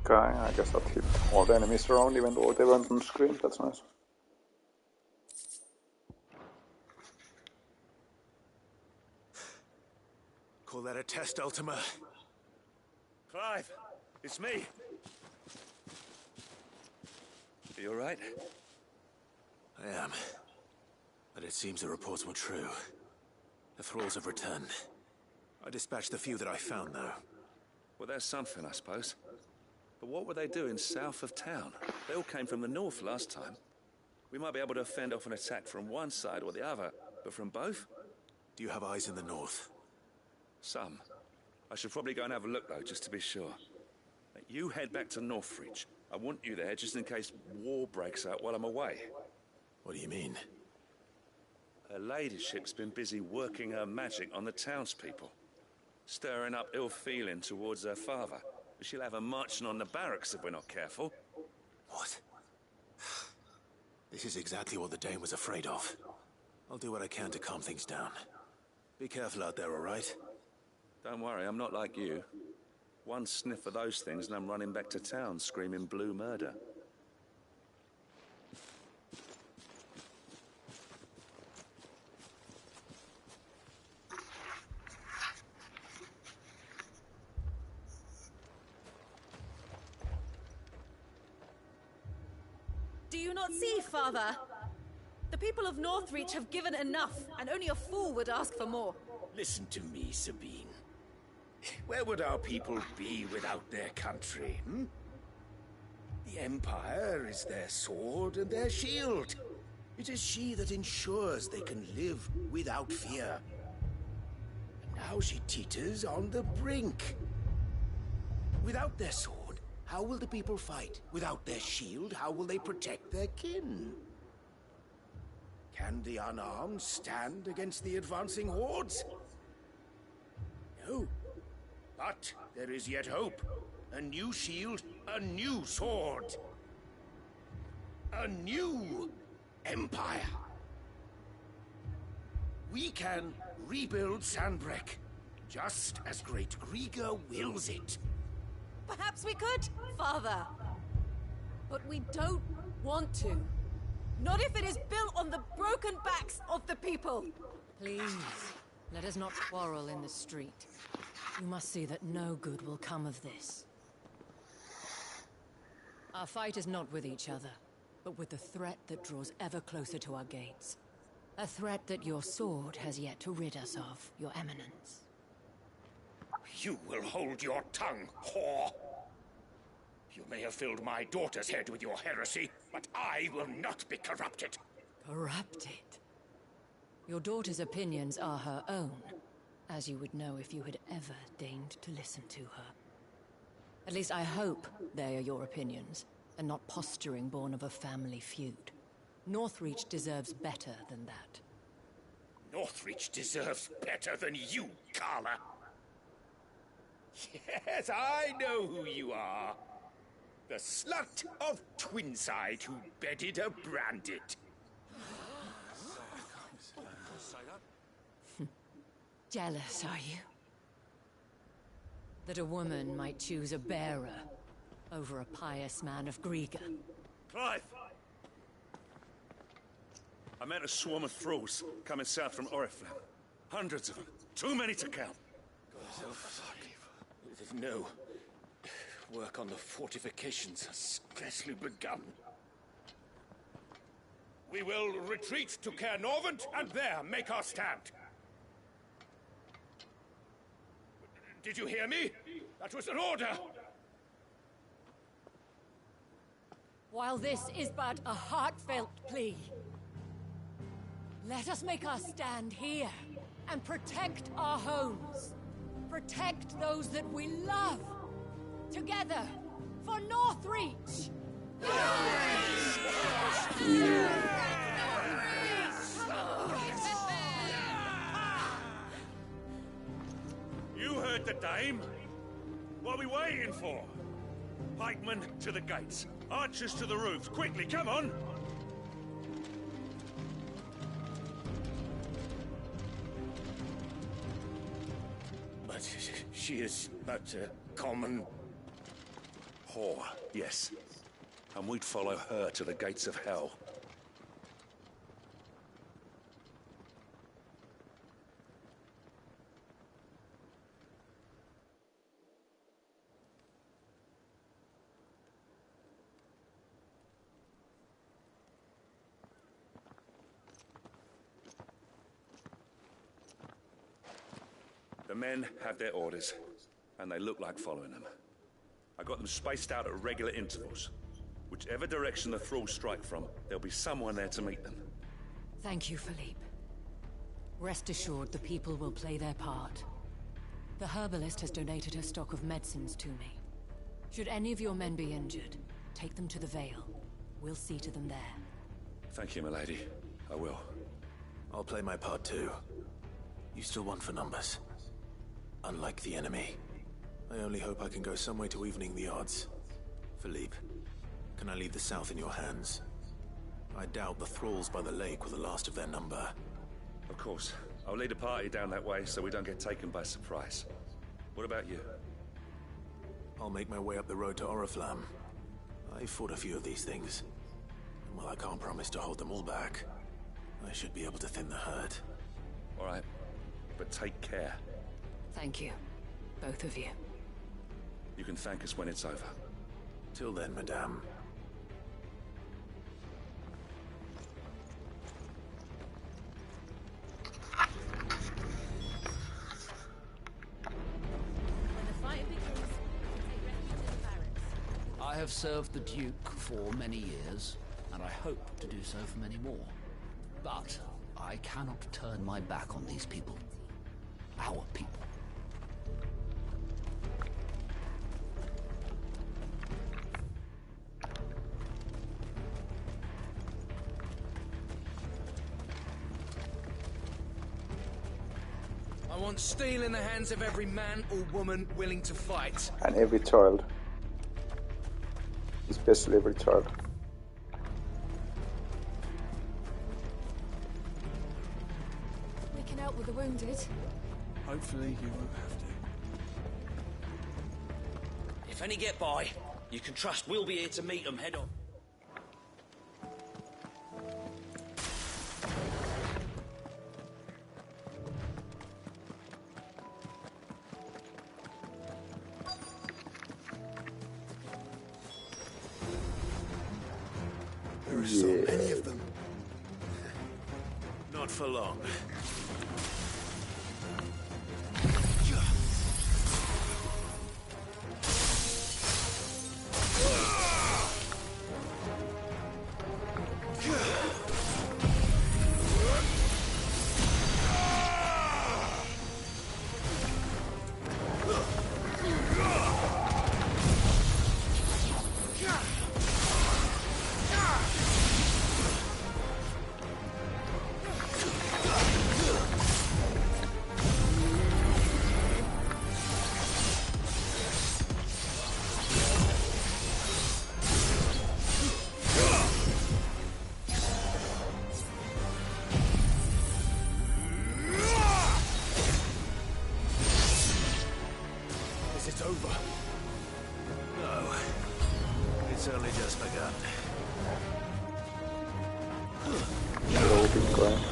Okay, I guess that hit all the enemies around, even though they weren't on screen. That's nice. Call that a test, Ultima? Clive, it's me. Are you alright? I am. But it seems the reports were true. The thralls have returned. I dispatched the few that I found, though. Well, there's something, I suppose. But what were they doing south of town? They all came from the north last time. We might be able to fend off an attack from one side or the other, but from both? Do you have eyes in the north? Some. I should probably go and have a look, though, just to be sure. You head back to Northreach. I want you there just in case war breaks out while I'm away. What do you mean? Her ladyship's been busy working her magic on the townspeople, stirring up ill feeling towards her father. She'll have her marching on the barracks if we're not careful. What? This is exactly what the Dane was afraid of. I'll do what I can to calm things down. Be careful out there, all right? Don't worry, I'm not like you. One sniff of those things and I'm running back to town screaming blue murder. Do you not see, Father? The people of Northreach have given enough, and only a fool would ask for more. Listen to me, Sabine. Where would our people be without their country, hmm? The Empire is their sword and their shield. It is she that ensures they can live without fear. And now she teeters on the brink. Without their sword, how will the people fight? Without their shield, how will they protect their kin? Can the unarmed stand against the advancing hordes? No. But there is yet hope. A new shield, a new sword. A new empire. We can rebuild Sandbreck, just as Great Griga wills it. Perhaps we could, Father. But we don't want to. Not if it is built on the broken backs of the people. Please, let us not quarrel in the street. You must see that no good will come of this. Our fight is not with each other, but with the threat that draws ever closer to our gates. A threat that your sword has yet to rid us of, Your Eminence. You will hold your tongue, whore. You may have filled my daughter's head with your heresy, but I will not be corrupted. Corrupted? Your daughter's opinions are her own, as you would know if you had ever deigned to listen to her. At least I hope they are your opinions, and not posturing born of a family feud. Northreach deserves better than that. Northreach deserves better than you, Carla. Yes, I know who you are. The slut of Twinside who bedded a Brandit. Jealous, are you? That a woman might choose a bearer over a pious man of Griega. Clive! I met a swarm of thralls coming south from Oriflamme. Hundreds of them. Too many to count. Oh, fuck. No. Work on the fortifications has scarcely begun. We will retreat to Caer Norvent and there make our stand. Did you hear me? That was an order! While this is but a heartfelt plea, let us make our stand here and protect our homes. Protect those that we love. Together, for Northreach! You heard the dame. What are we waiting for? Pikemen to the gates. Archers to the roofs. Quickly, come on! But she is but a common... whore, yes. And we'd follow her to the gates of hell. The men have their orders, and they look like following them. I got them spaced out at regular intervals. Whichever direction the thralls strike from, there'll be someone there to meet them. Thank you, Philippe. Rest assured the people will play their part. The herbalist has donated her stock of medicines to me. Should any of your men be injured, take them to the Vale. We'll see to them there. Thank you, milady. I will. I'll play my part too. You still want for numbers. Unlike the enemy. I only hope I can go some way to evening the odds. Philippe, can I leave the south in your hands? I doubt the thralls by the lake were the last of their number. Of course. I'll lead a party down that way so we don't get taken by surprise. What about you? I'll make my way up the road to Oriflamme. I fought a few of these things. And while I can't promise to hold them all back, I should be able to thin the herd. All right. But take care. Thank you. Both of you. You can thank us when it's over. Till then, madame. I have served the Duke for many years, and I hope to do so for many more. But I cannot turn my back on these people. Our people. I want steel in the hands of every man or woman willing to fight. And every child. Especially every child. We can help with the wounded. Hopefully you won't have to. If any get by, you can trust we'll be here to meet them head on. There are so many of them. Not for long. over. No. It's only just begun. Hello, big guy.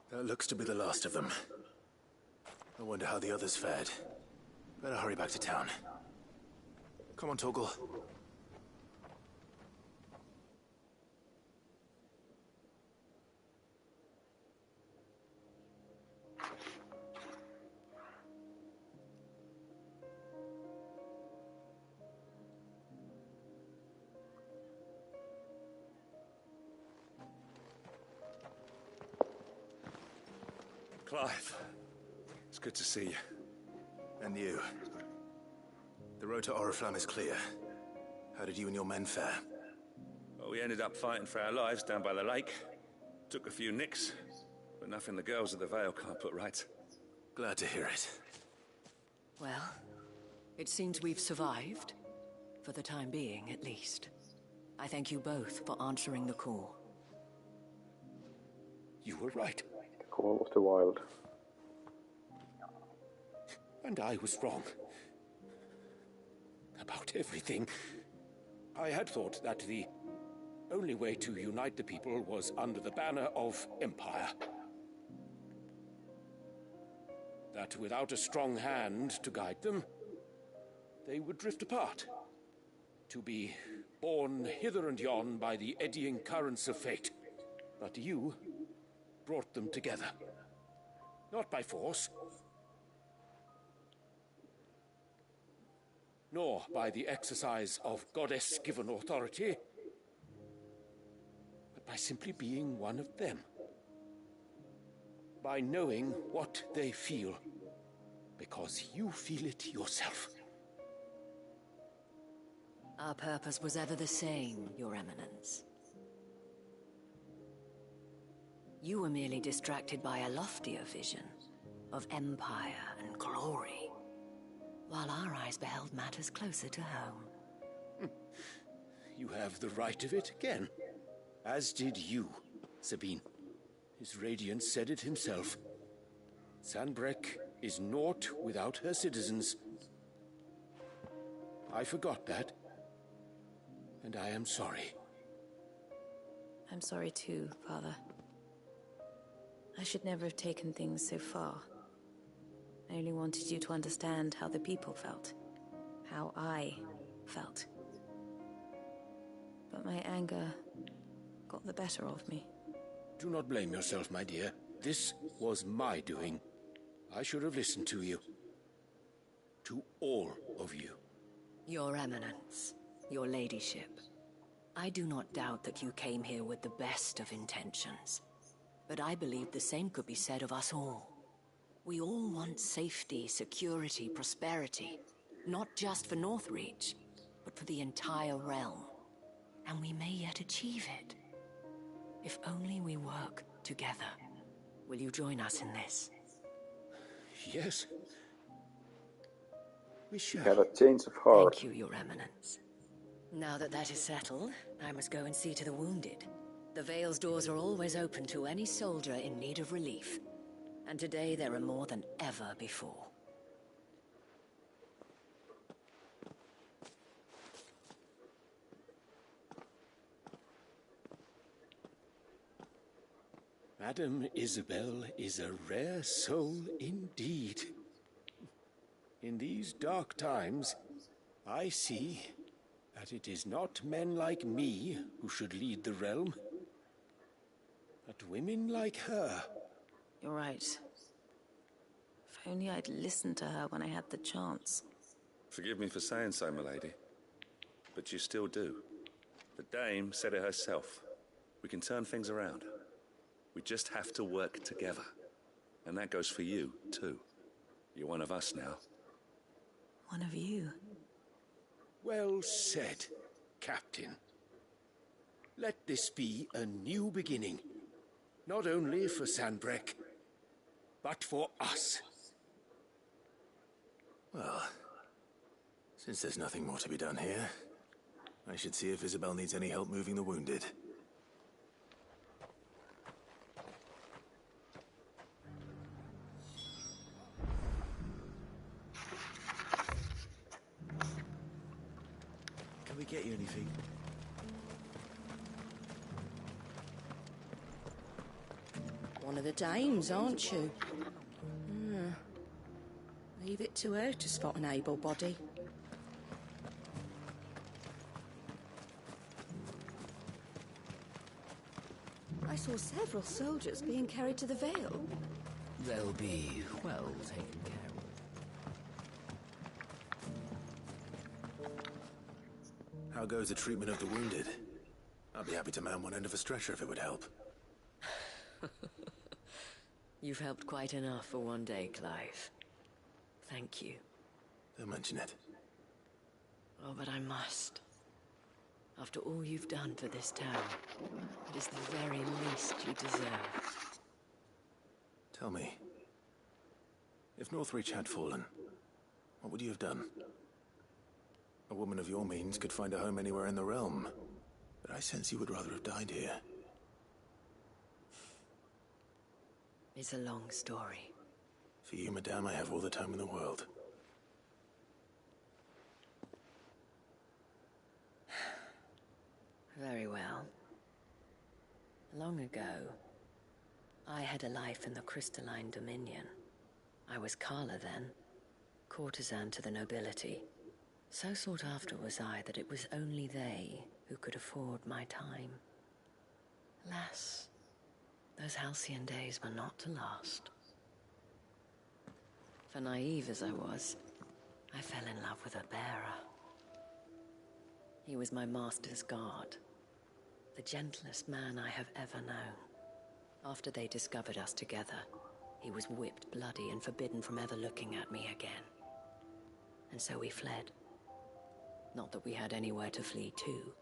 That looks to be the last of them. I wonder how the others fared. Better hurry back to town. Come on, Torgal. Clive, it's good to see you. And you. The road to Oriflamme is clear. How did you and your men fare? Well, we ended up fighting for our lives down by the lake. Took a few nicks, but nothing the girls of the Vale can't put right. Glad to hear it. Well, it seems we've survived. For the time being, at least. I thank you both for answering the call. You were right. The call of the wild. And I was wrong. About everything. I had thought that the only way to unite the people was under the banner of Empire. That without a strong hand to guide them, they would drift apart. To be borne hither and yon by the eddying currents of fate. But you brought them together. Not by force, nor by the exercise of goddess-given authority, but by simply being one of them. By knowing what they feel, because you feel it yourself. Our purpose was ever the same, Your Eminence. You were merely distracted by a loftier vision of empire and glory, while our eyes beheld matters closer to home. You have the right of it again. As did you, Sabine. His radiance said it himself. Sanbreque is naught without her citizens. I forgot that. And I am sorry. I'm sorry too, Father. I should never have taken things so far. I only wanted you to understand how the people felt. How I felt. But my anger got the better of me. Do not blame yourself, my dear. This was my doing. I should have listened to you. To all of you. Your Eminence, your ladyship. I do not doubt that you came here with the best of intentions. But I believe the same could be said of us all. We all want safety, security, prosperity. Not just for Northreach, but for the entire realm. And we may yet achieve it. If only we work together. Will you join us in this? Yes. We shall. Had a change of heart. Thank you, Your Eminence. Now that that is settled, I must go and see to the wounded. The Vale's doors are always open to any soldier in need of relief. And today there are more than ever before. Madame Isabel is a rare soul indeed. In these dark times, I see that it is not men like me who should lead the realm, but women like her. You're right. If only I'd listened to her when I had the chance. Forgive me for saying so, milady, but you still do. The dame said it herself. We can turn things around. We just have to work together. And that goes for you, too. You're one of us now. One of you. Well said, Captain. Let this be a new beginning. Not only for Sanbreque, but for us. Well, since there's nothing more to be done here, I should see if Isabel needs any help moving the wounded. Can we get you anything? One of the dames, aren't you? Leave it to her to spot an able body. I saw several soldiers being carried to the Vale. They'll be well taken care of. How goes the treatment of the wounded? I'd be happy to man one end of a stretcher if it would help. You've helped quite enough for one day, Clive. Thank you. Don't mention it. Oh, but I must. After all you've done for this town, it is the very least you deserve. Tell me, if Northreach had fallen, what would you have done? A woman of your means could find a home anywhere in the realm, but I sense you would rather have died here. It's a long story. For you, madame, I have all the time in the world. Very well. Long ago, I had a life in the Crystalline Dominion. I was Carla then, courtesan to the nobility. So sought after was I that it was only they who could afford my time. Alas, those halcyon days were not to last. For naive as I was, I fell in love with a bearer. He was my master's guard, the gentlest man I have ever known. After they discovered us together, he was whipped bloody and forbidden from ever looking at me again. And so we fled. Not that we had anywhere to flee to.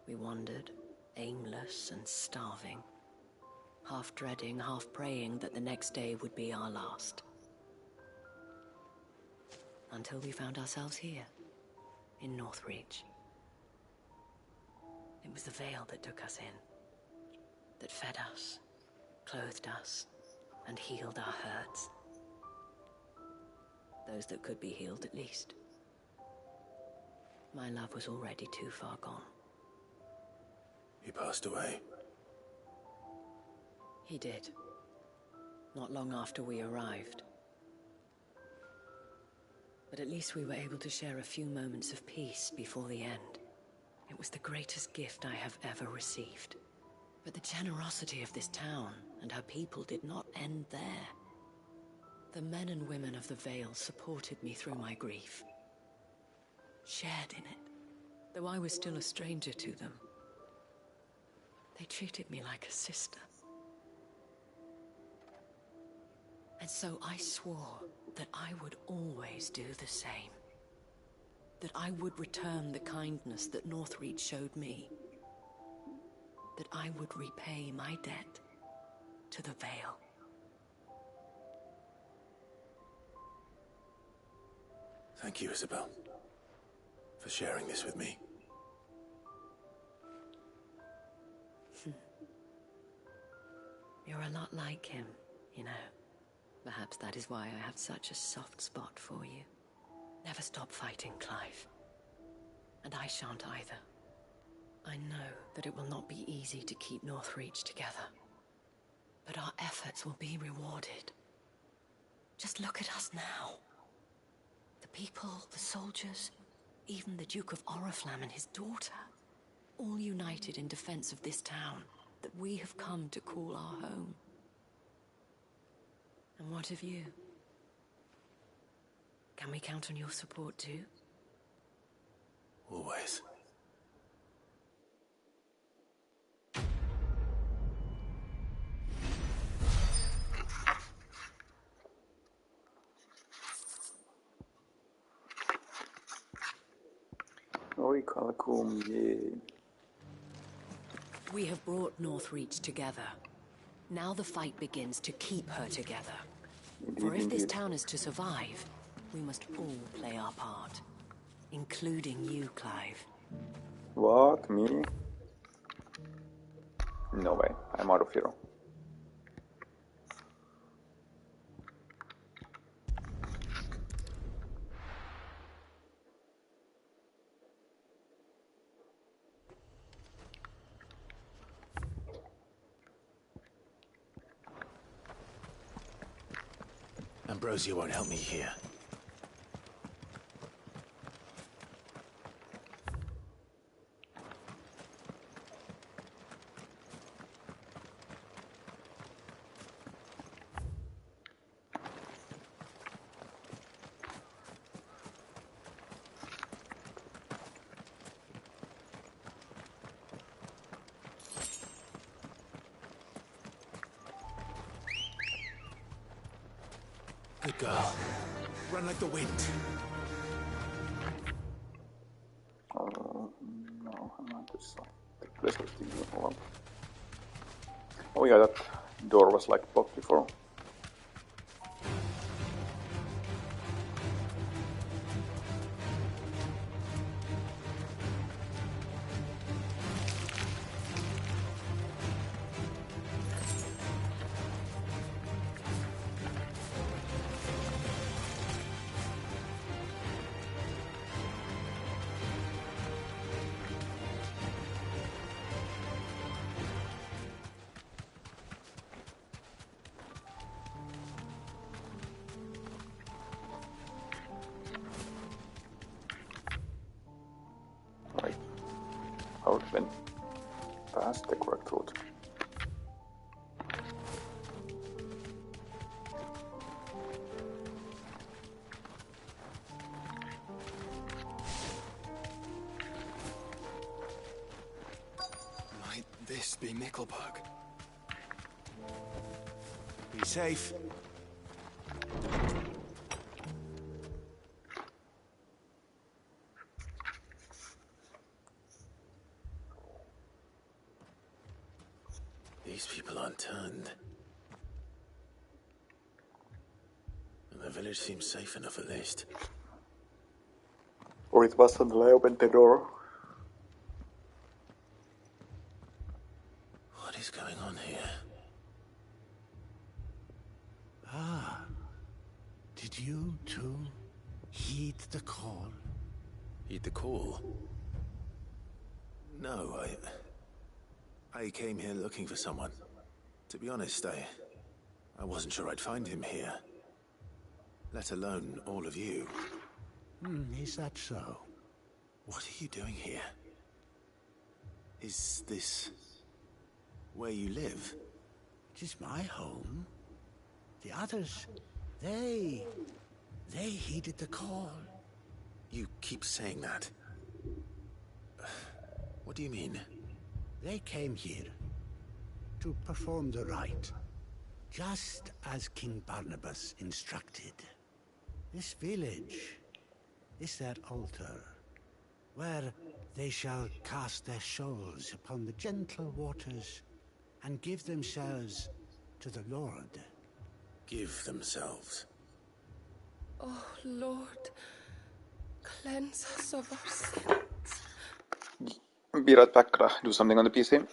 We wandered, aimless and starving, half dreading, half praying that the next day would be our last. Until we found ourselves here, in Northreach. It was the Vale that took us in, that fed us, clothed us, and healed our hurts. Those that could be healed, at least. My love was already too far gone. He passed away. He did. Not long after we arrived. But at least we were able to share a few moments of peace before the end. It was the greatest gift I have ever received. But the generosity of this town and her people did not end there. The men and women of the Vale supported me through my grief. Shared in it. Though I was still a stranger to them, they treated me like a sister. And so I swore that I would always do the same. That I would return the kindness that Northreach showed me. That I would repay my debt to the Vale. Thank you, Isabel, for sharing this with me. You're a lot like him, you know. Perhaps that is why I have such a soft spot for you. Never stop fighting, Clive. And I shan't either. I know that it will not be easy to keep Northreach together. But our efforts will be rewarded. Just look at us now. The people, the soldiers, even the Duke of Oriflamme and his daughter, all united in defense of this town that we have come to call our home. And what of you? Can we count on your support too? Always. We have brought Northreach together. Now the fight begins to keep her together. For if this town is to survive, we must all play our part. Including you, Clive. What? Me? No way. I'm out of here. Ambrosia won't help me here. Good girl. Run like the wind. No, I'm not this side. The place was taking a lot. Oh yeah, that door was like blocked before. Then pass the correct route. Might this be Nickelberg? Be safe. These people aren't turned. And the village seems safe enough at least. Or it was until I opened the door. What is going on here? Ah. Did you, too, heed the call? Heed the call? No, I came here looking for someone. To be honest, I wasn't sure I'd find him here. Let alone all of you. Is that so? What are you doing here? Is this where you live? It is my home. The others, they heeded the call. You keep saying that. do you mean? They came here to perform the rite, just as King Barnabas instructed. This village is their altar, where they shall cast their souls upon the gentle waters and give themselves to the Lord. Give themselves? Oh, Lord, cleanse us of our sins. Be right back, gotta do something on the PC.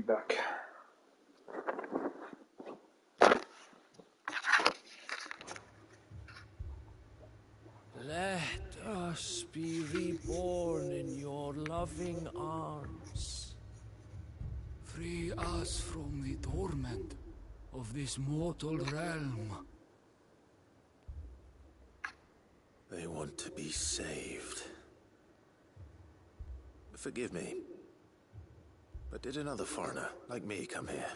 back. Let us be reborn in your loving arms. Free us from the torment of this mortal realm. They want to be saved. Forgive me, but did another foreigner like me come here?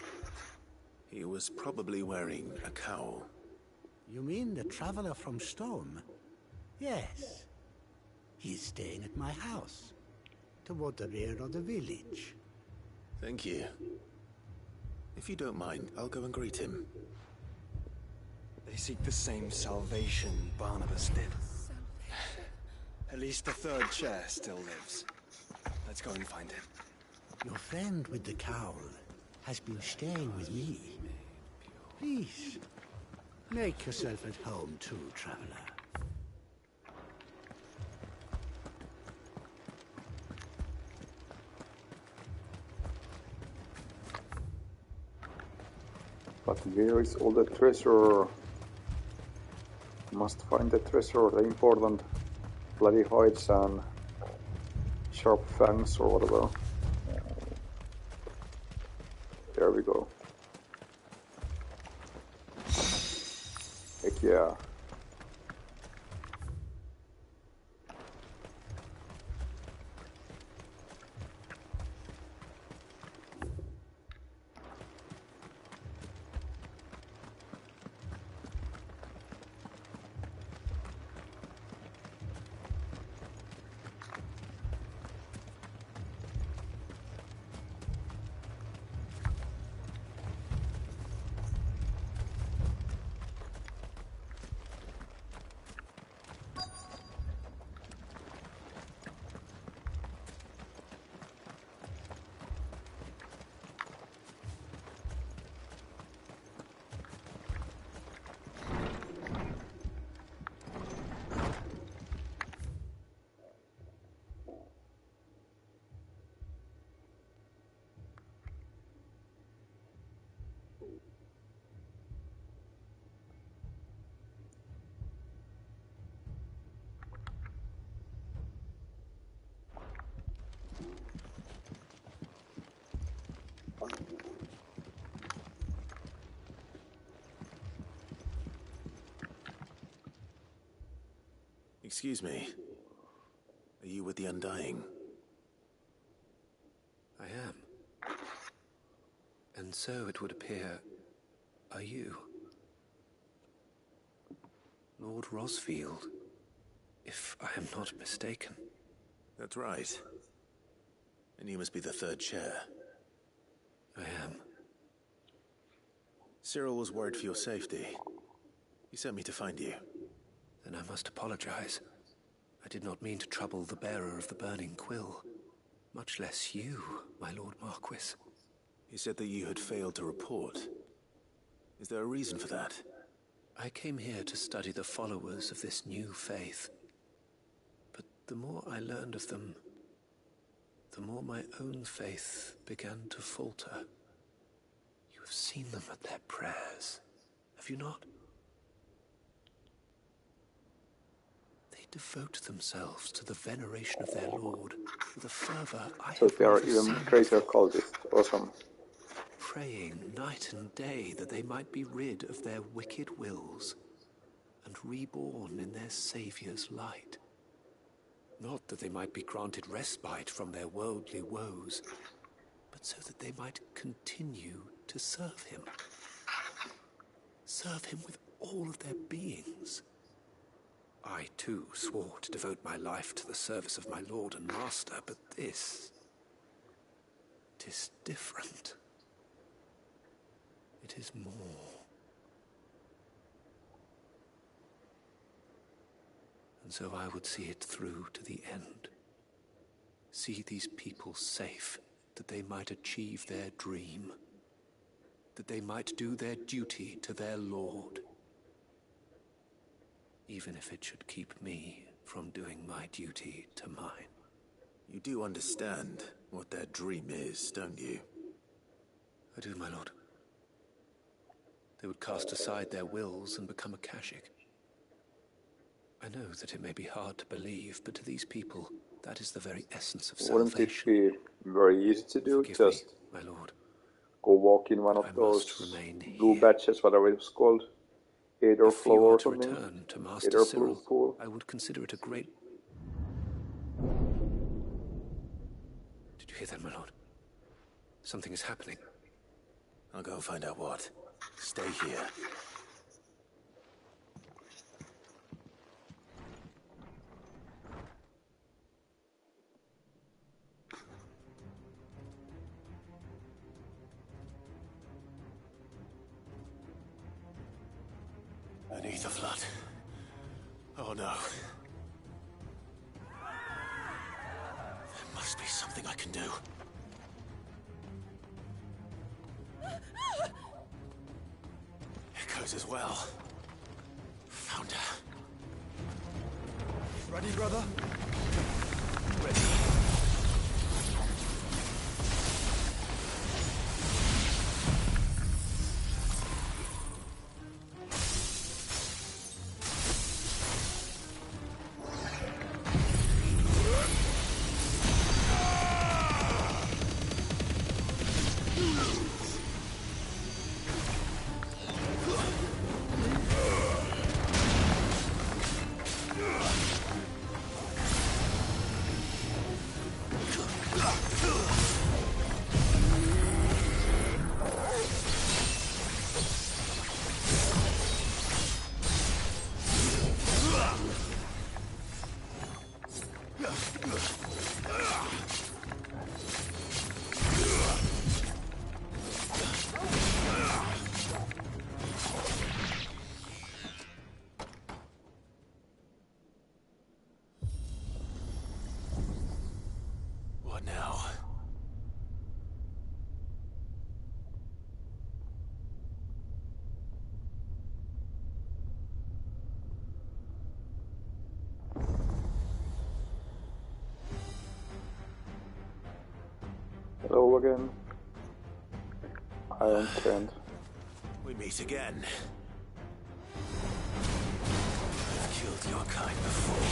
He was probably wearing a cowl. You mean the traveler from Storm? Yes. He's staying at my house, toward the rear of the village. Thank you. If you don't mind, I'll go and greet him. They seek the same salvation Barnabas did. At least the third chair still lives. Let's go and find him. Your friend with the cowl has been staying with me. Please, make yourself at home too, traveler. But where is all the treasure? Must find the treasure, the important bloody hides and sharp fangs or whatever. There we go. Heck yeah. Excuse me. Are you with the Undying? I am. And so it would appear, are you? Lord Rosfield, if I am not mistaken. That's right. And you must be the third chair. I am. Cyril was worried for your safety. He sent me to find you. Then I must apologize. I did not mean to trouble the bearer of the burning quill. Much less you, my Lord Marquis. He said that you had failed to report. Is there a reason for that? I came here to study the followers of this new faith. But the more I learned of them, the more my own faith began to falter. You have seen them at their prayers, have you not? They devote themselves to the veneration of their Lord with a fervor I So have they are never even seen. crazier cultists. Awesome. Praying night and day that they might be rid of their wicked wills and reborn in their Saviour's light. Not that they might be granted respite from their worldly woes, but so that they might continue to serve him. Serve him with all of their beings. I, too, swore to devote my life to the service of my Lord and Master, but this... it is different. It is more. And so I would see it through to the end. See these people safe, that they might achieve their dream. That they might do their duty to their Lord. Even if it should keep me from doing my duty to mine. You do understand what their dream is, don't you? I do, my lord. They would cast aside their wills and become Akashic. I know that it may be hard to believe, but to these people, that is the very essence of salvation. Wouldn't it be very easy to do? Forgive Just me, my lord. go walk in one of those blue badges, whatever it's called, Aether Flow or something. Return to Master Aether Cyril, Pool. I would consider it a great... Did you hear that, my lord? Something is happening. I'll go and find out what. Stay here. An ether flood. Oh no. There must be something I can do. Echoes as well. Found her. Ready, brother? Ready. What now? Hello again. Iron Trend. We meet again. I've killed your kind before.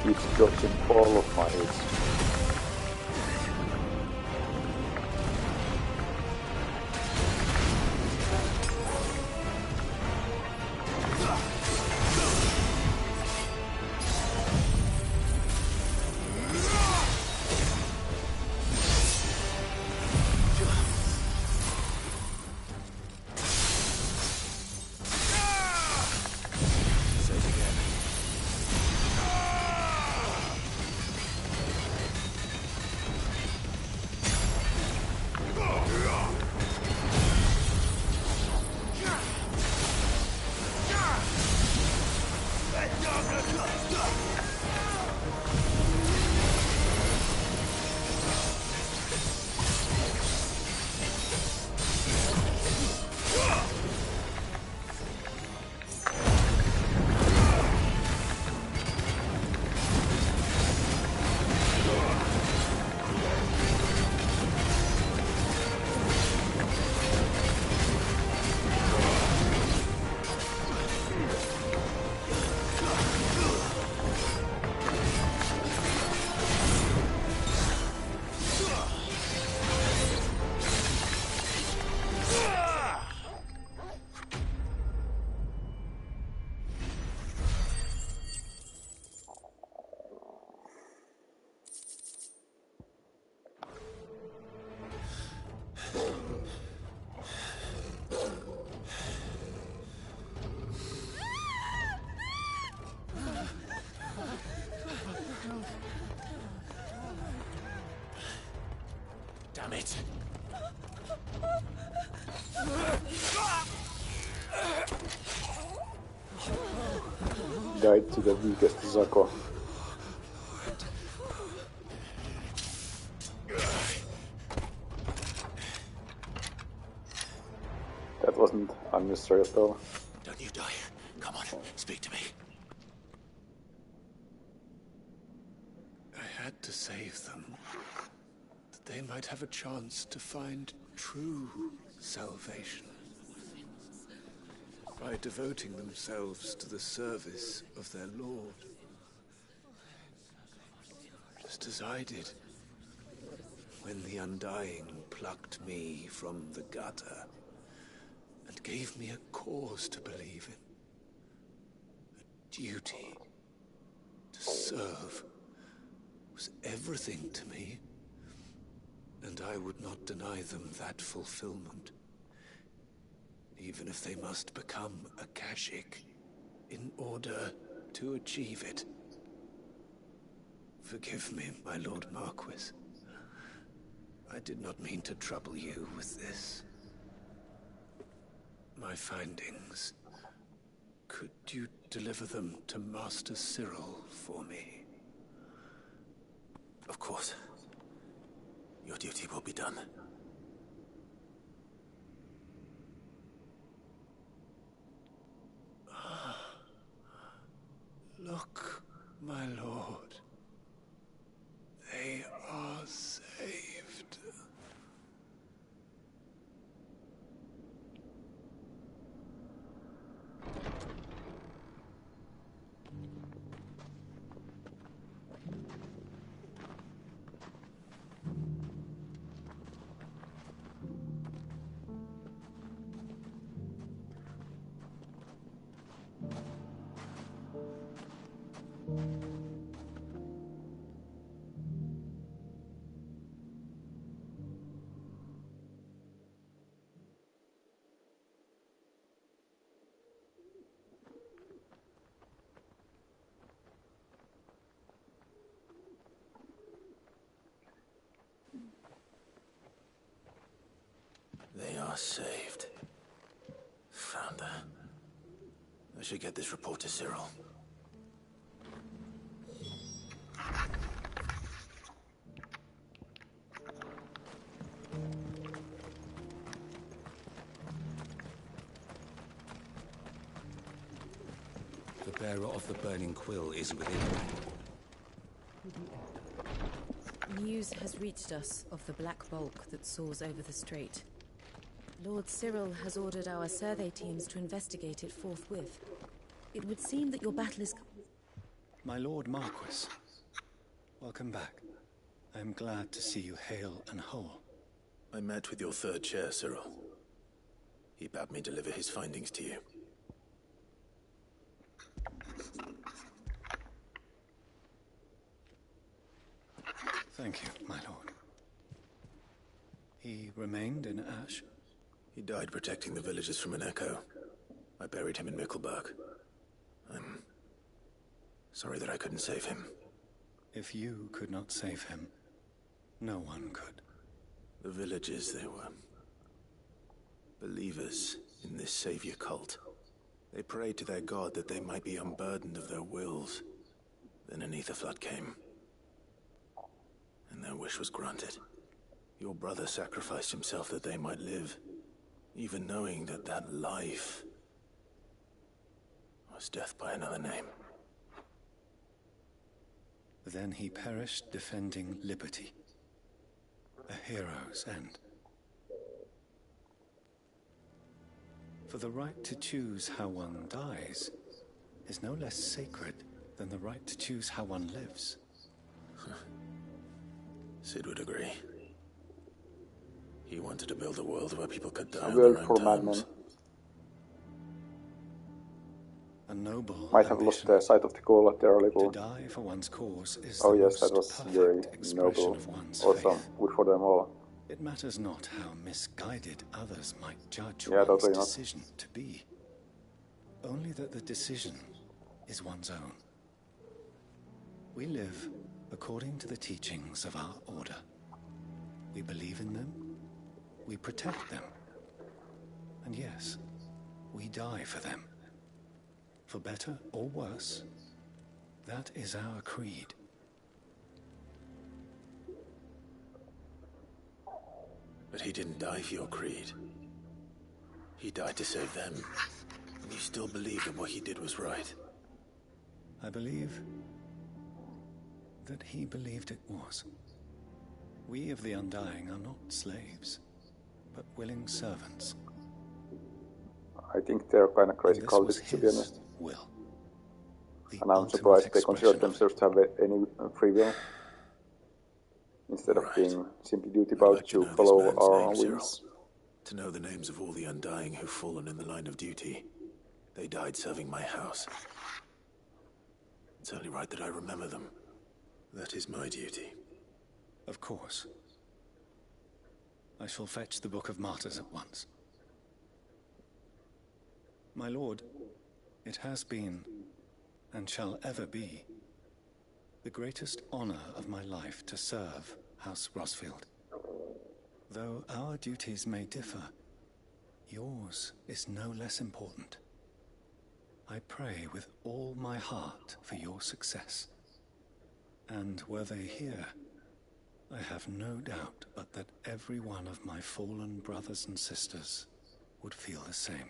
Keeps dodging all of my hits. Damn it! Died to the weakest Zako. That wasn't unnecessary at all. Don't you die. Come on, speak to me. I had to save them, that they might have a chance to find true salvation. By devoting themselves to the service of their Lord. Just as I did, when the Undying plucked me from the gutter and gave me a cause to believe in. A duty to serve was everything to me, and I would not deny them that fulfillment, even if they must become a Kashik in order to achieve it. Forgive me, my Lord Marquis. I did not mean to trouble you with this. My findings. Could you deliver them to Master Cyril for me? Of course. Your duty will be done. Look, my lord. They are saved. They are saved. Found her. I should get this report to Cyril. The bearer of the burning quill is within. News has reached us of the black bulk that soars over the strait. Lord Cyril has ordered our survey teams to investigate it forthwith. It would seem that your battle is... My Lord Marquis, welcome back. I am glad to see you hale and whole. I met with your third chair, Cyril. He bade me deliver his findings to you. Thank you, my lord. He remained in Ash? He died protecting the villagers from an echo. I buried him in Mickelberg. I'm sorry that I couldn't save him. If you could not save him, no one could. The villagers, they were believers in this savior cult. They prayed to their god that they might be unburdened of their wills. Then an ether flood came. And their wish was granted. Your brother sacrificed himself that they might live, even knowing that that life was death by another name. Then he perished defending liberty. A hero's end. For the right to choose how one dies is no less sacred than the right to choose how one lives. Sid would agree. He wanted to build a world where people could die A on world their for own madmen. terms. A noble Might have lost the sight of the goal at there a little. To die for one's cause is Oh the yes, that most was very perfect expression noble. of one's Awesome. faith. Good for them all. It matters not how misguided others might judge Yeah, one's totally not. decision to be. Only that the decision is one's own. We live according to the teachings of our order. We believe in them, we protect them, and yes, we die for them. For better or worse, that is our creed. But he didn't die for your creed. He died to save them. And you still believe that what he did was right. I believe that he believed it was. We of the Undying are not slaves, but willing servants. I think they're kind of crazy And this was cultists, to be his honest. will. The And I'm ultimate surprised they consider expression of themselves to have any free will. Instead of being simply duty bound to follow our own whims. To know the names of all the Undying who've fallen in the line of duty. They died serving my house. It's only right that I remember them. That is my duty. Of course. I shall fetch the Book of Martyrs at once. My lord, it has been, and shall ever be, the greatest honor of my life to serve House Rosfield. Though our duties may differ, yours is no less important. I pray with all my heart for your success. And were they here, I have no doubt but that every one of my fallen brothers and sisters would feel the same.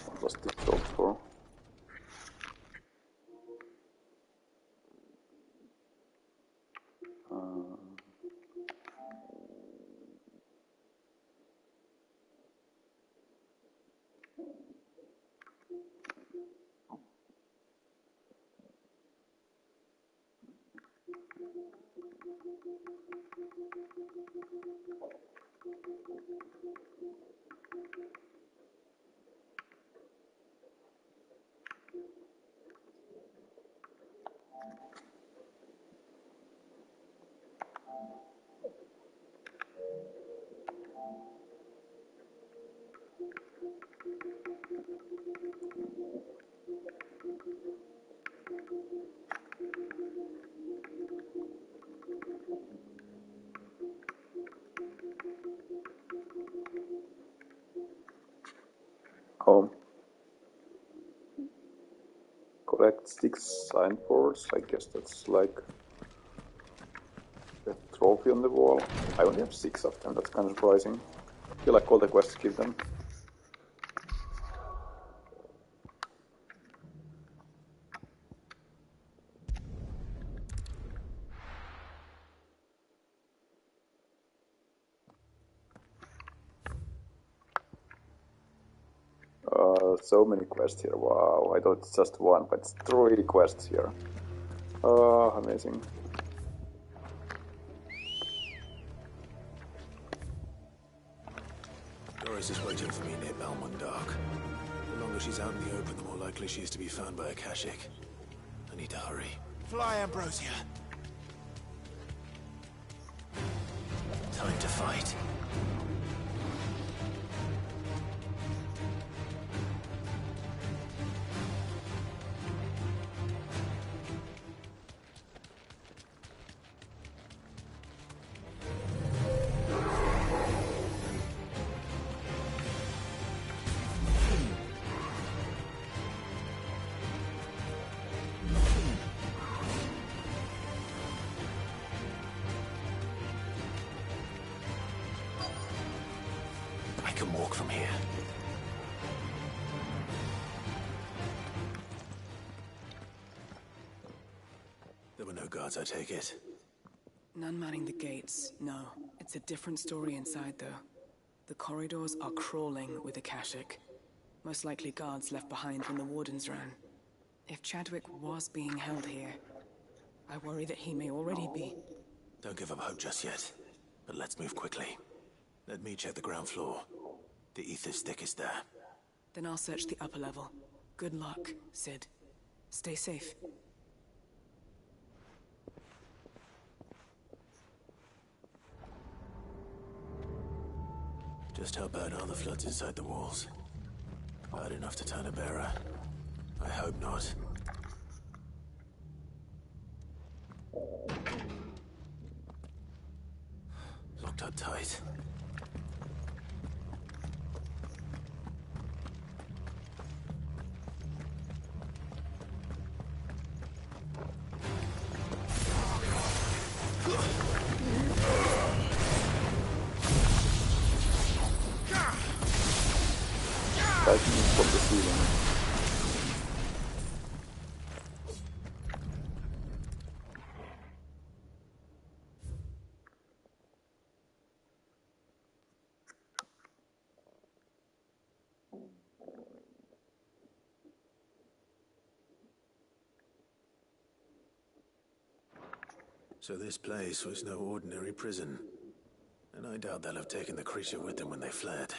What was the job for? Oh. Collect 6 signboards. I guess that's like a trophy on the wall. I only have 6 of them, that's kind of surprising. I feel like all the quests give them. So many quests here. Wow, I thought it's just one, but it's 3 quests here. Amazing. Grace is waiting for me near Balmundark. The longer she's out in the open, the more likely she is to be found by Akashic. I need to hurry. Fly, Ambrosia. Time to fight. I can walk from here. There were no guards, I take it. None manning the gates, no. It's a different story inside, though. The corridors are crawling with Akashic. Most likely guards left behind when the Wardens ran. If Chadwick was being held here, I worry that he may already be. Don't give up hope just yet. But let's move quickly. Let me check the ground floor. The ether's stick is there. Then I'll search the upper level. Good luck, Sid. Stay safe. Just how bad are the floods inside the walls? Bad enough to turn a bearer? I hope not. Locked up tight. Lightning from the ceiling. So this place was no ordinary prison. And I doubt they'll have taken the creature with them when they fled.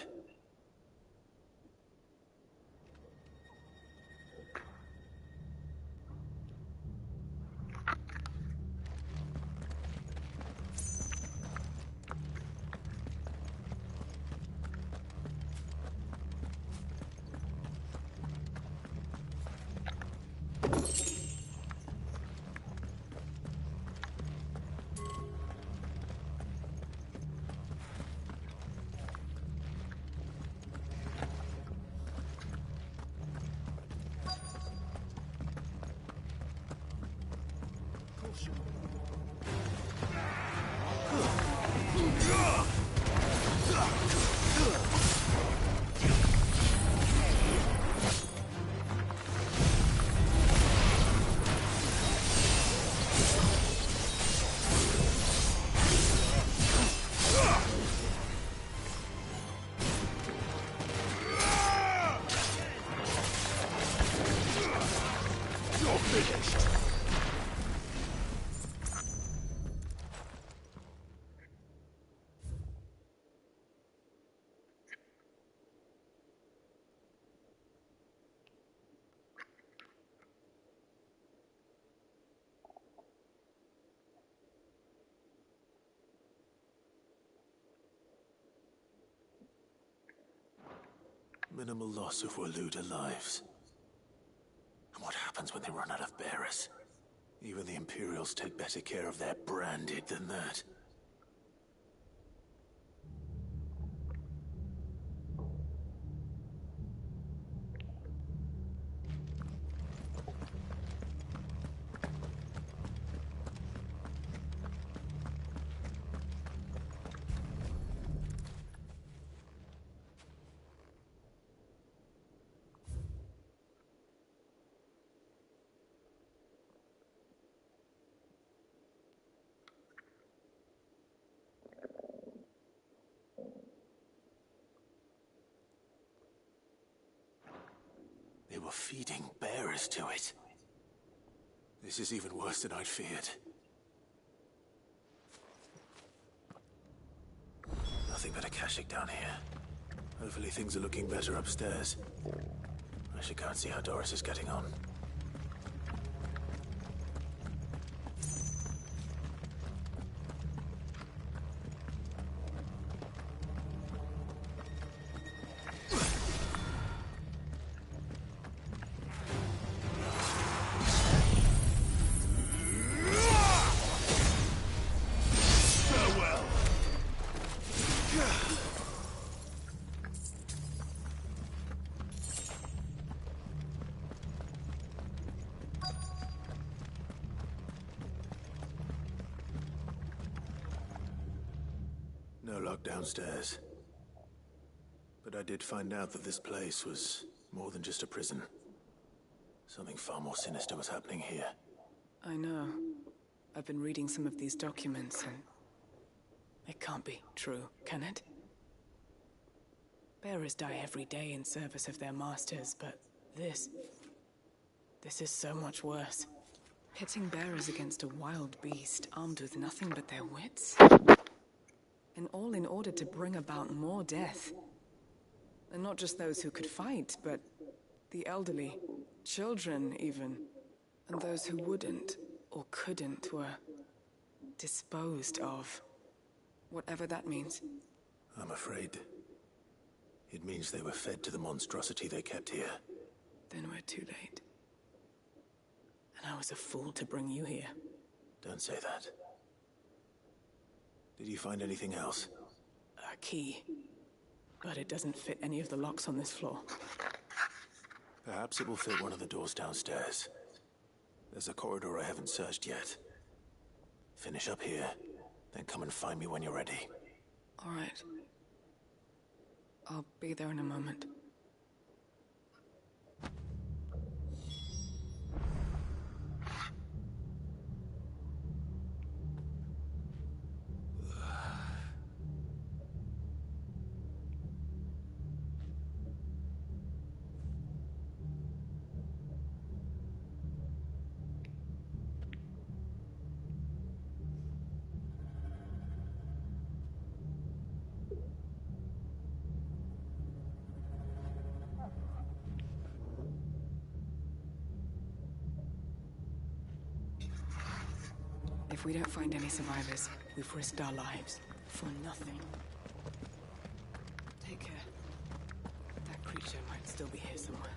Minimal loss of Waluda lives. And what happens when they run out of bearers? Even the Imperials take better care of their branded than that. They were feeding bearers to it. This is even worse than I'd feared. Nothing but Akashic down here. Hopefully things are looking better upstairs. I should go and see how Doris is getting on. No lock downstairs. But I did find out that this place was more than just a prison. Something far more sinister was happening here. I know. I've been reading some of these documents and... it can't be true, can it? Bearers die every day in service of their masters, but this is so much worse. Pitting bearers against a wild beast armed with nothing but their wits? And all in order to bring about more death. And not just those who could fight, but the elderly, children even. And those who wouldn't or couldn't were disposed of. Whatever that means. I'm afraid it means they were fed to the monstrosity they kept here. Then we're too late. And I was a fool to bring you here. Don't say that. Did you find anything else? A key. But it doesn't fit any of the locks on this floor. Perhaps it will fit one of the doors downstairs. There's a corridor I haven't searched yet. Finish up here, then come and find me when you're ready. All right. I'll be there in a moment. If we don't find any survivors, we've risked our lives for nothing. Take care. That creature might still be here somewhere.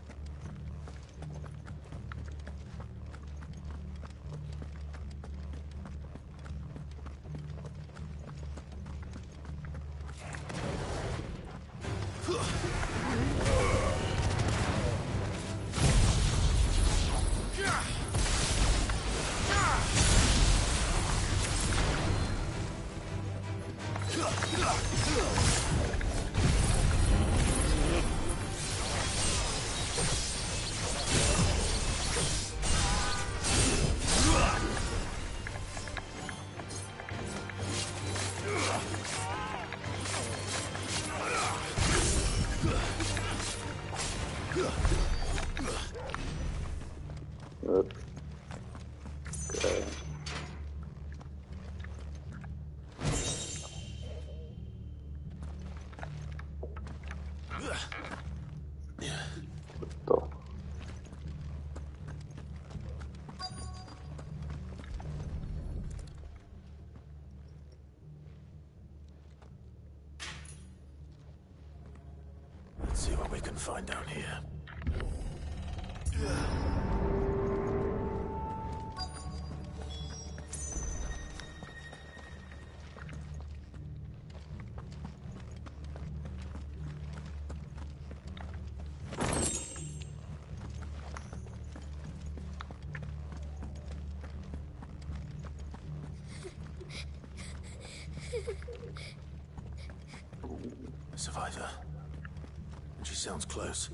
Let's see what we can find down here. A survivor. And she sounds close.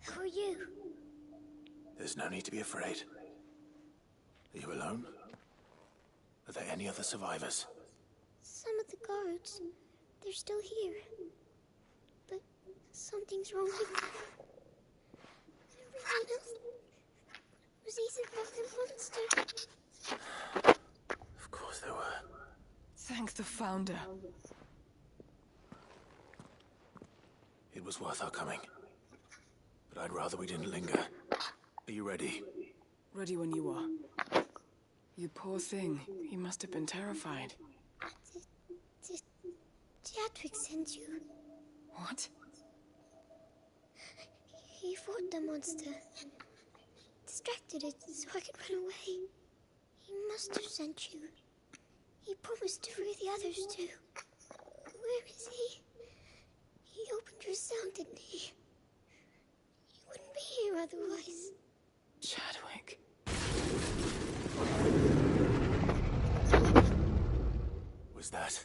Who are you? There's no need to be afraid. Are you alone? Are there any other survivors? Some of the guards. They're still here. But something's wrong with them. Everyone else... Was Ethan the monster? Of course there were. Thank the Founder. It was worth our coming. But I'd rather we didn't linger. Are you ready? Ready when you are. You poor thing. He must have been terrified. Did Chadwick send you? What? He fought the monster. Distracted it so I could run away. He must have sent you. He promised to free the others too. Where is he? He opened your cell, didn't he? He wouldn't be here otherwise. Chadwick. Was that?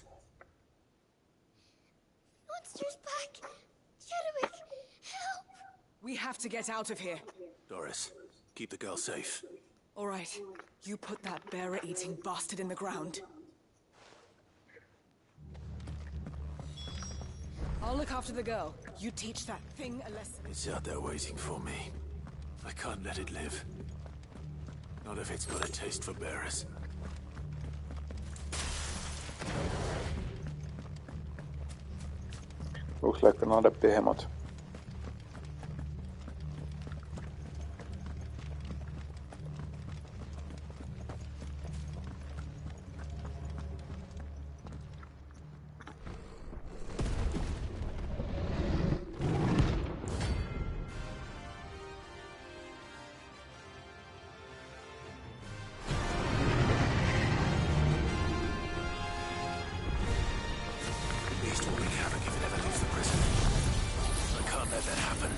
Monster's back! Chadwick, help! We have to get out of here. Doris, keep the girl safe. All right. You put that bearer-eating bastard in the ground. I'll look after the girl. You teach that thing a lesson. It's out there waiting for me. I can't let it live. Not if it's got a taste for bearers. Looks like another behemoth. Beast will wreak havoc if it ever leaves the prison. I can't let that happen.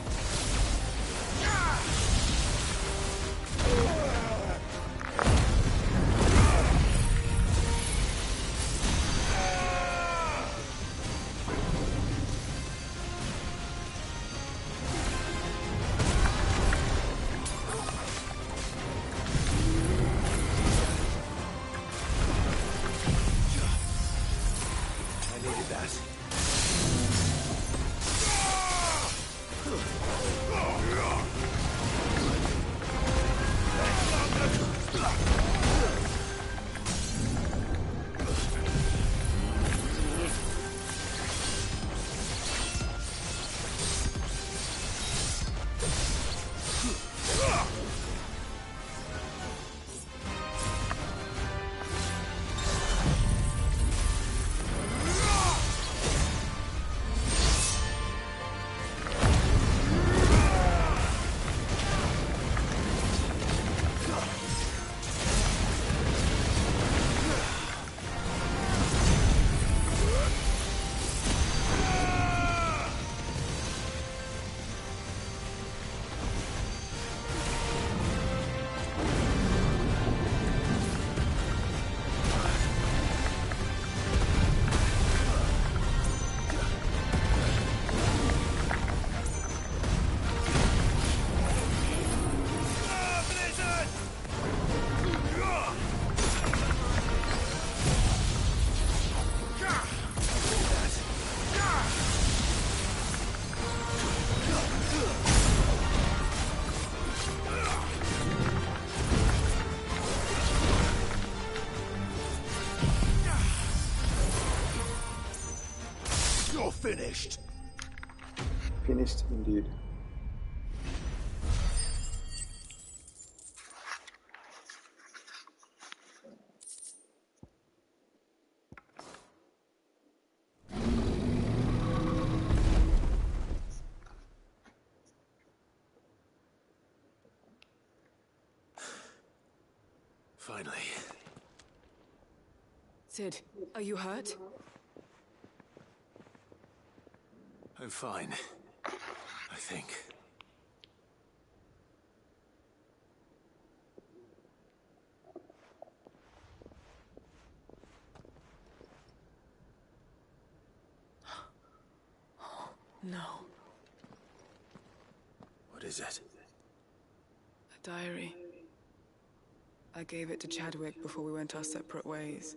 I needed that. You're finished. Finished indeed. Finally. Sid, are you hurt? I'm fine. I think. No. What is it? A diary. I gave it to Chadwick before we went our separate ways.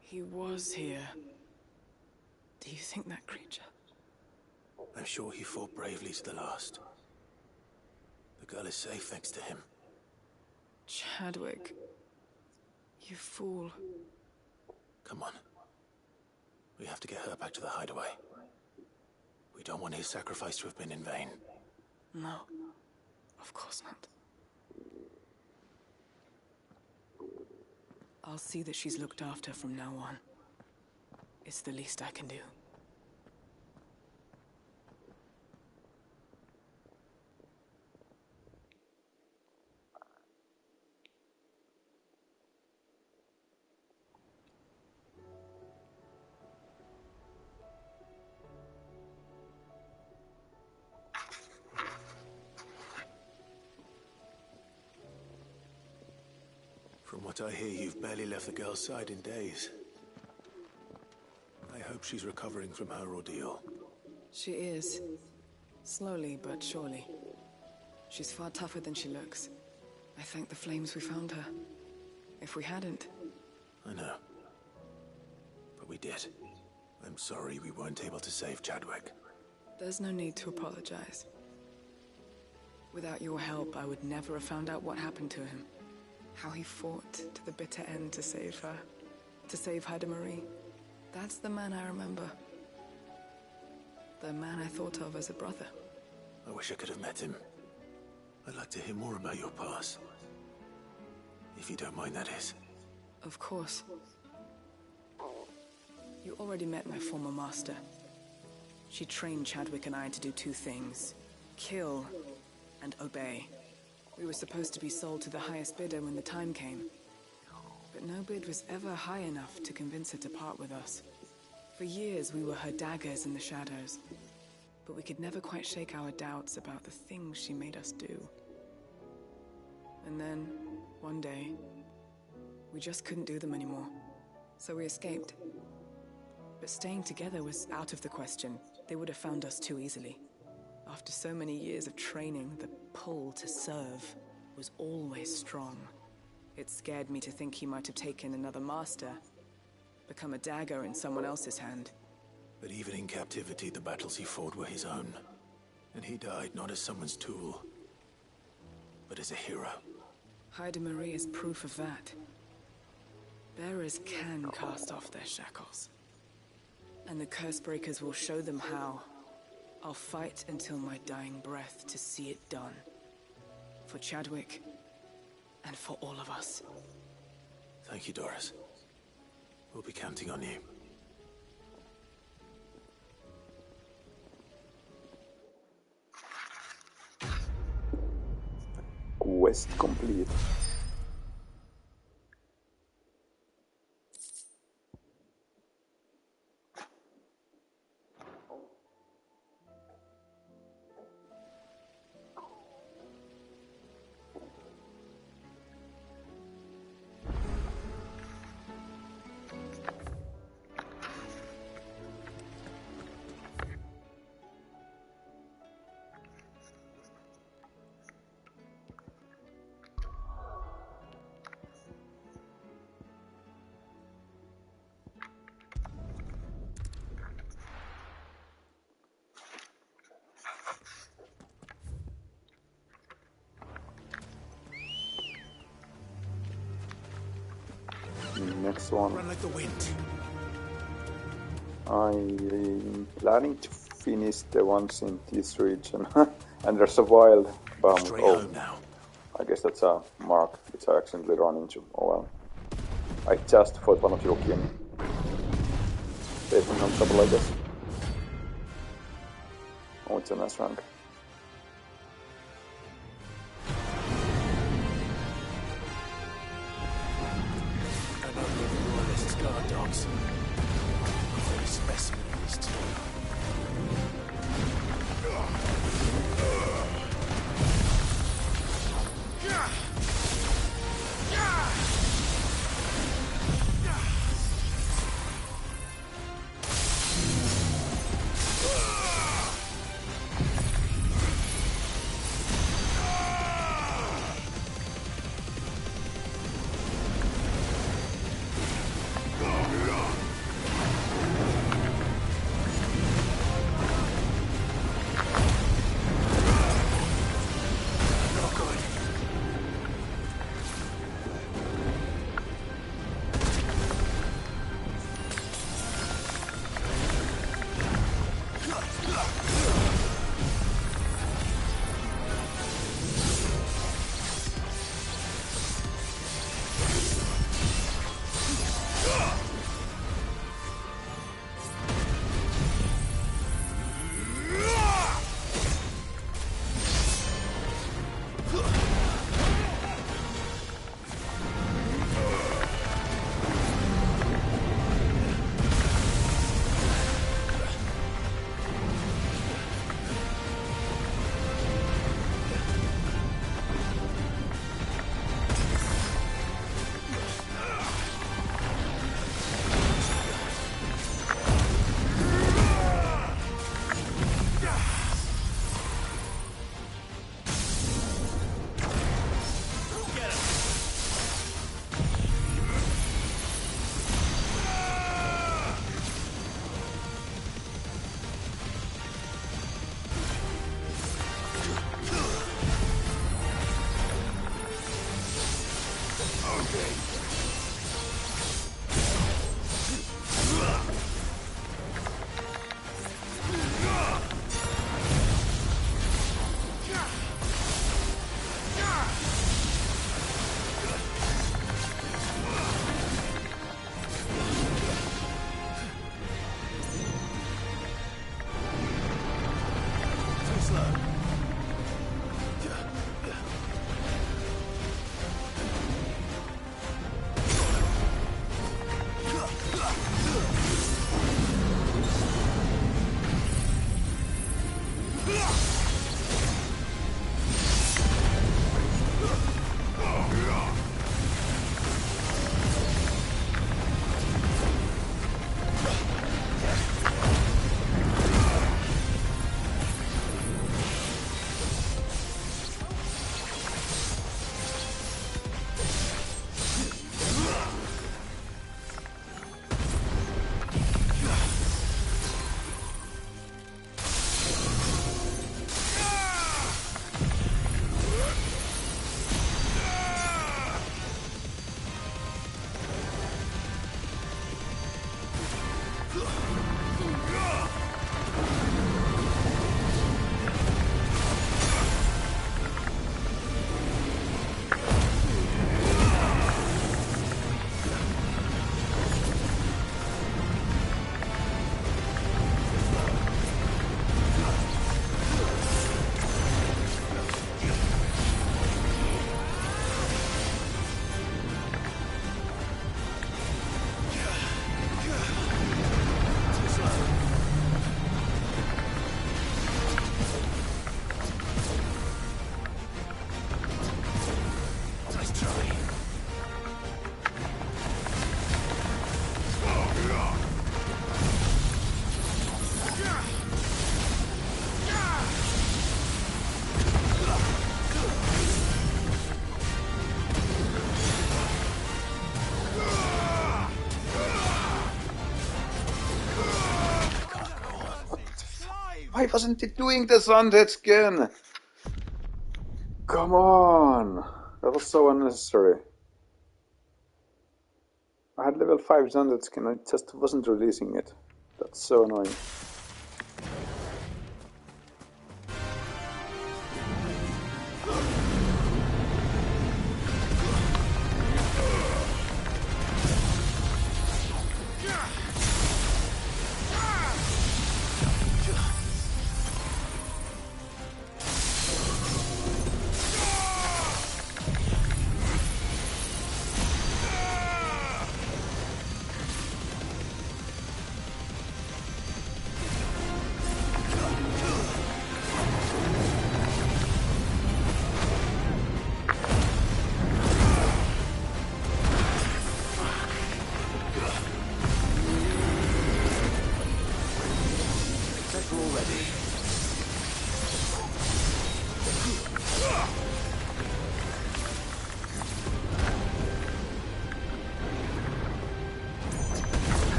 He was here. Do you think that creature? I'm sure he fought bravely to the last. The girl is safe thanks to him. Chadwick. You fool. Come on. We have to get her back to the hideaway. We don't want his sacrifice to have been in vain. No, of course not. I'll see that she's looked after from now on. It's the least I can do. From what I hear, you've barely left the girl's side in days. I hope she's recovering from her ordeal. She is. Slowly but surely. She's far tougher than she looks. I thank the flames we found her. If we hadn't... I know. But we did. I'm sorry we weren't able to save Chadwick. There's no need to apologize. Without your help, I would never have found out what happened to him. How he fought to the bitter end to save her. To save Haida Marie. That's the man I remember. The man I thought of as a brother. I wish I could have met him. I'd like to hear more about your past. If you don't mind, that is. Of course. You already met my former master. She trained Chadwick and I to do two things. Kill and obey. We were supposed to be sold to the highest bidder when the time came. But no bid was ever high enough to convince her to part with us. For years we were her daggers in the shadows. But we could never quite shake our doubts about the things she made us do. And then, one day, we just couldn't do them anymore. So we escaped. But staying together was out of the question. They would have found us too easily. After so many years of training, the pull to serve was always strong. It scared me to think he might have taken another master, become a dagger in someone else's hand. But even in captivity, the battles he fought were his own. And he died not as someone's tool, but as a hero. Haida Marie is proof of that. Bearers can cast off their shackles. And the curse breakers will show them how. I'll fight until my dying breath to see it done. For Chadwick, and for all of us. Thank you, Doris. We'll be counting on you. Quest complete. Next one. Run like the wind. I'm planning to finish the ones in this region. And there's a wild bomb. Straight home now. I guess that's a mark which I accidentally run into. Oh well. I just fought one of your kin. Facing some trouble, I guess. Oh, it's a nice rank. Dogs. Very specimen of these two. Why wasn't it doing the sunset skin? Come on! That was so unnecessary. I had level 5 sunset skin, I just wasn't releasing it. That's so annoying.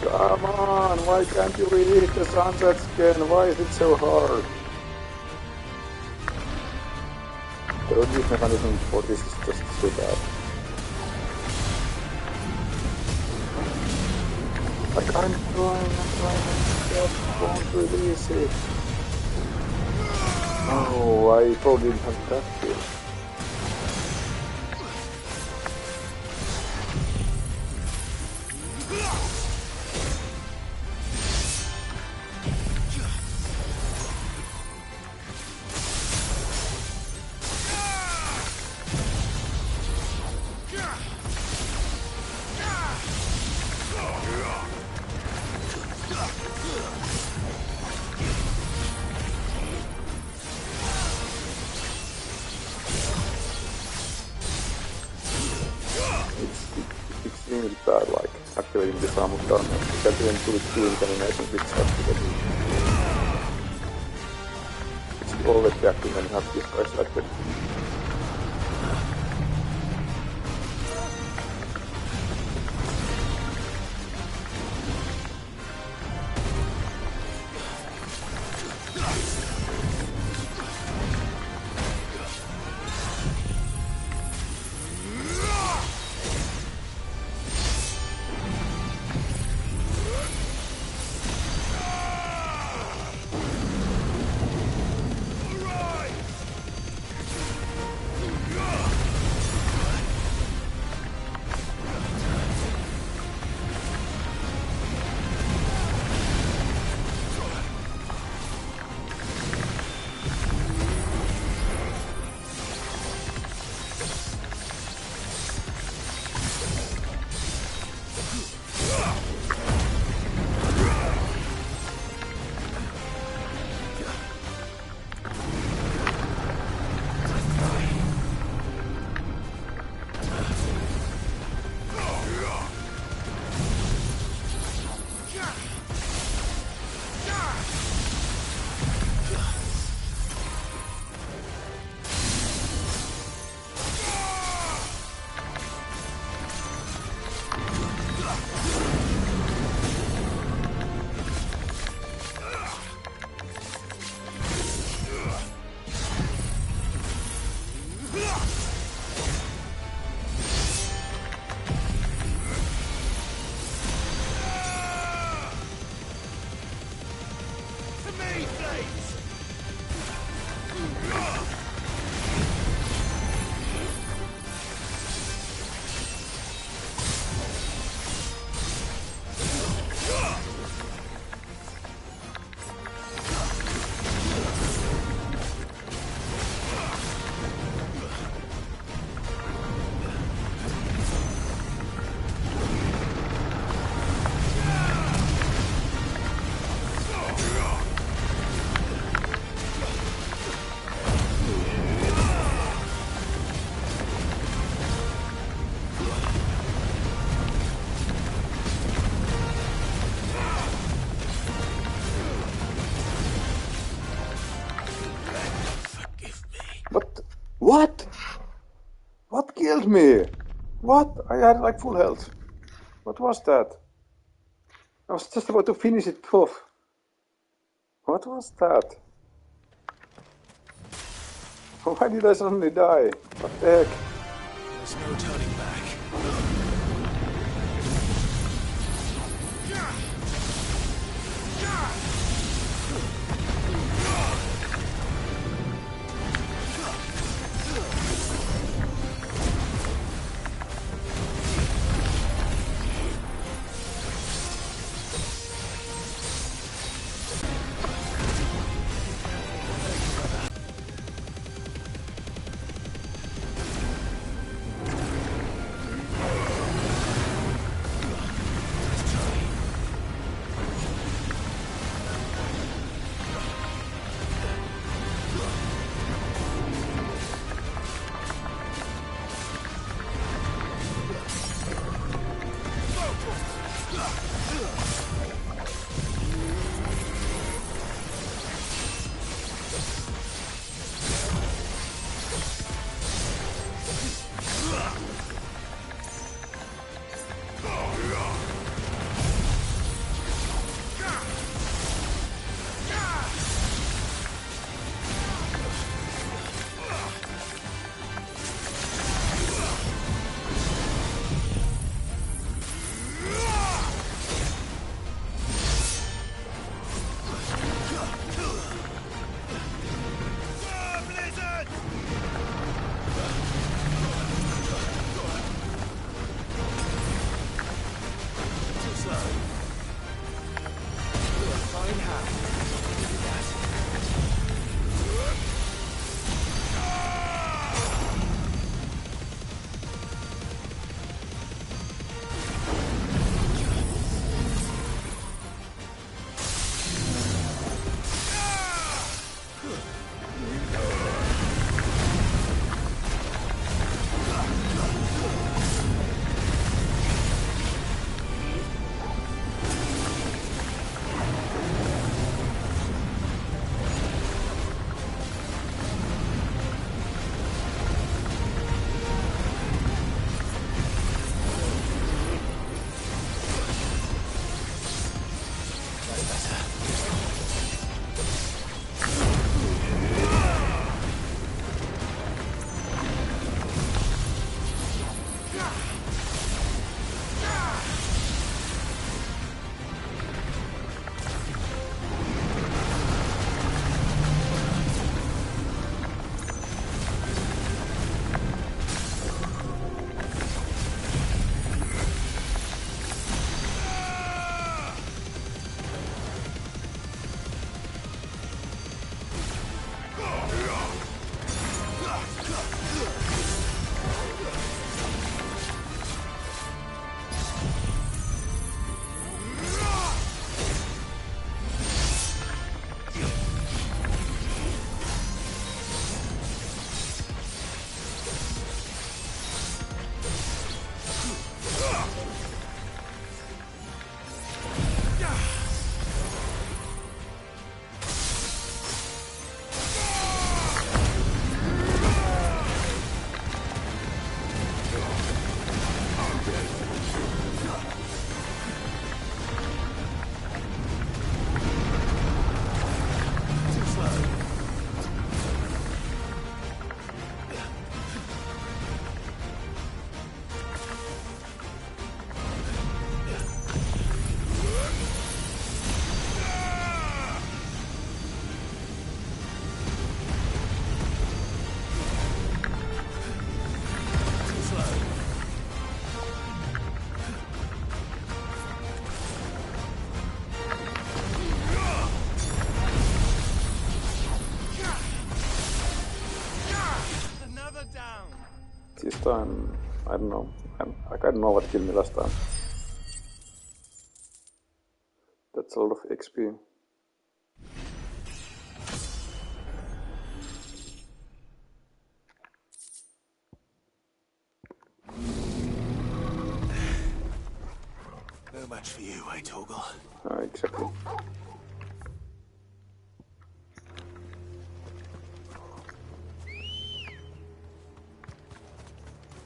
Come on, why can't you read the sunset skin? Why is it so hard? The release mechanism for this is just so bad. Like, I'm trying, and just won't release it. Oh, I probably didn't have that skill. Extremely bad, like activating the Psalm of Darkness. You can't even do two incarnations with activated. It's always active when you have this guy selected. What? What killed me? What? I had like full health. What was that? I was just about to finish it off. What was that? Why did I suddenly die? What the heck? There's no turning back. This time, I don't know. I don't know what killed me last time. That's a lot of XP. No match for you, eh, Torgal? Exactly.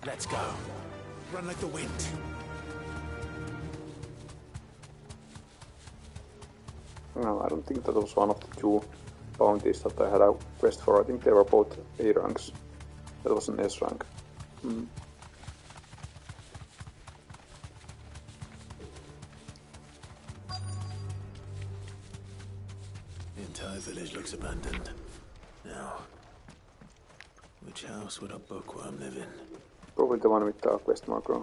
Let's go. Run like the wind. No, I don't think that was one of the two bounties that I had a quest for. I think they were both A ranks. That was an S rank. Mm. The entire village looks abandoned. Now, which house would a bookworm live in? Probably the one with the quest marker.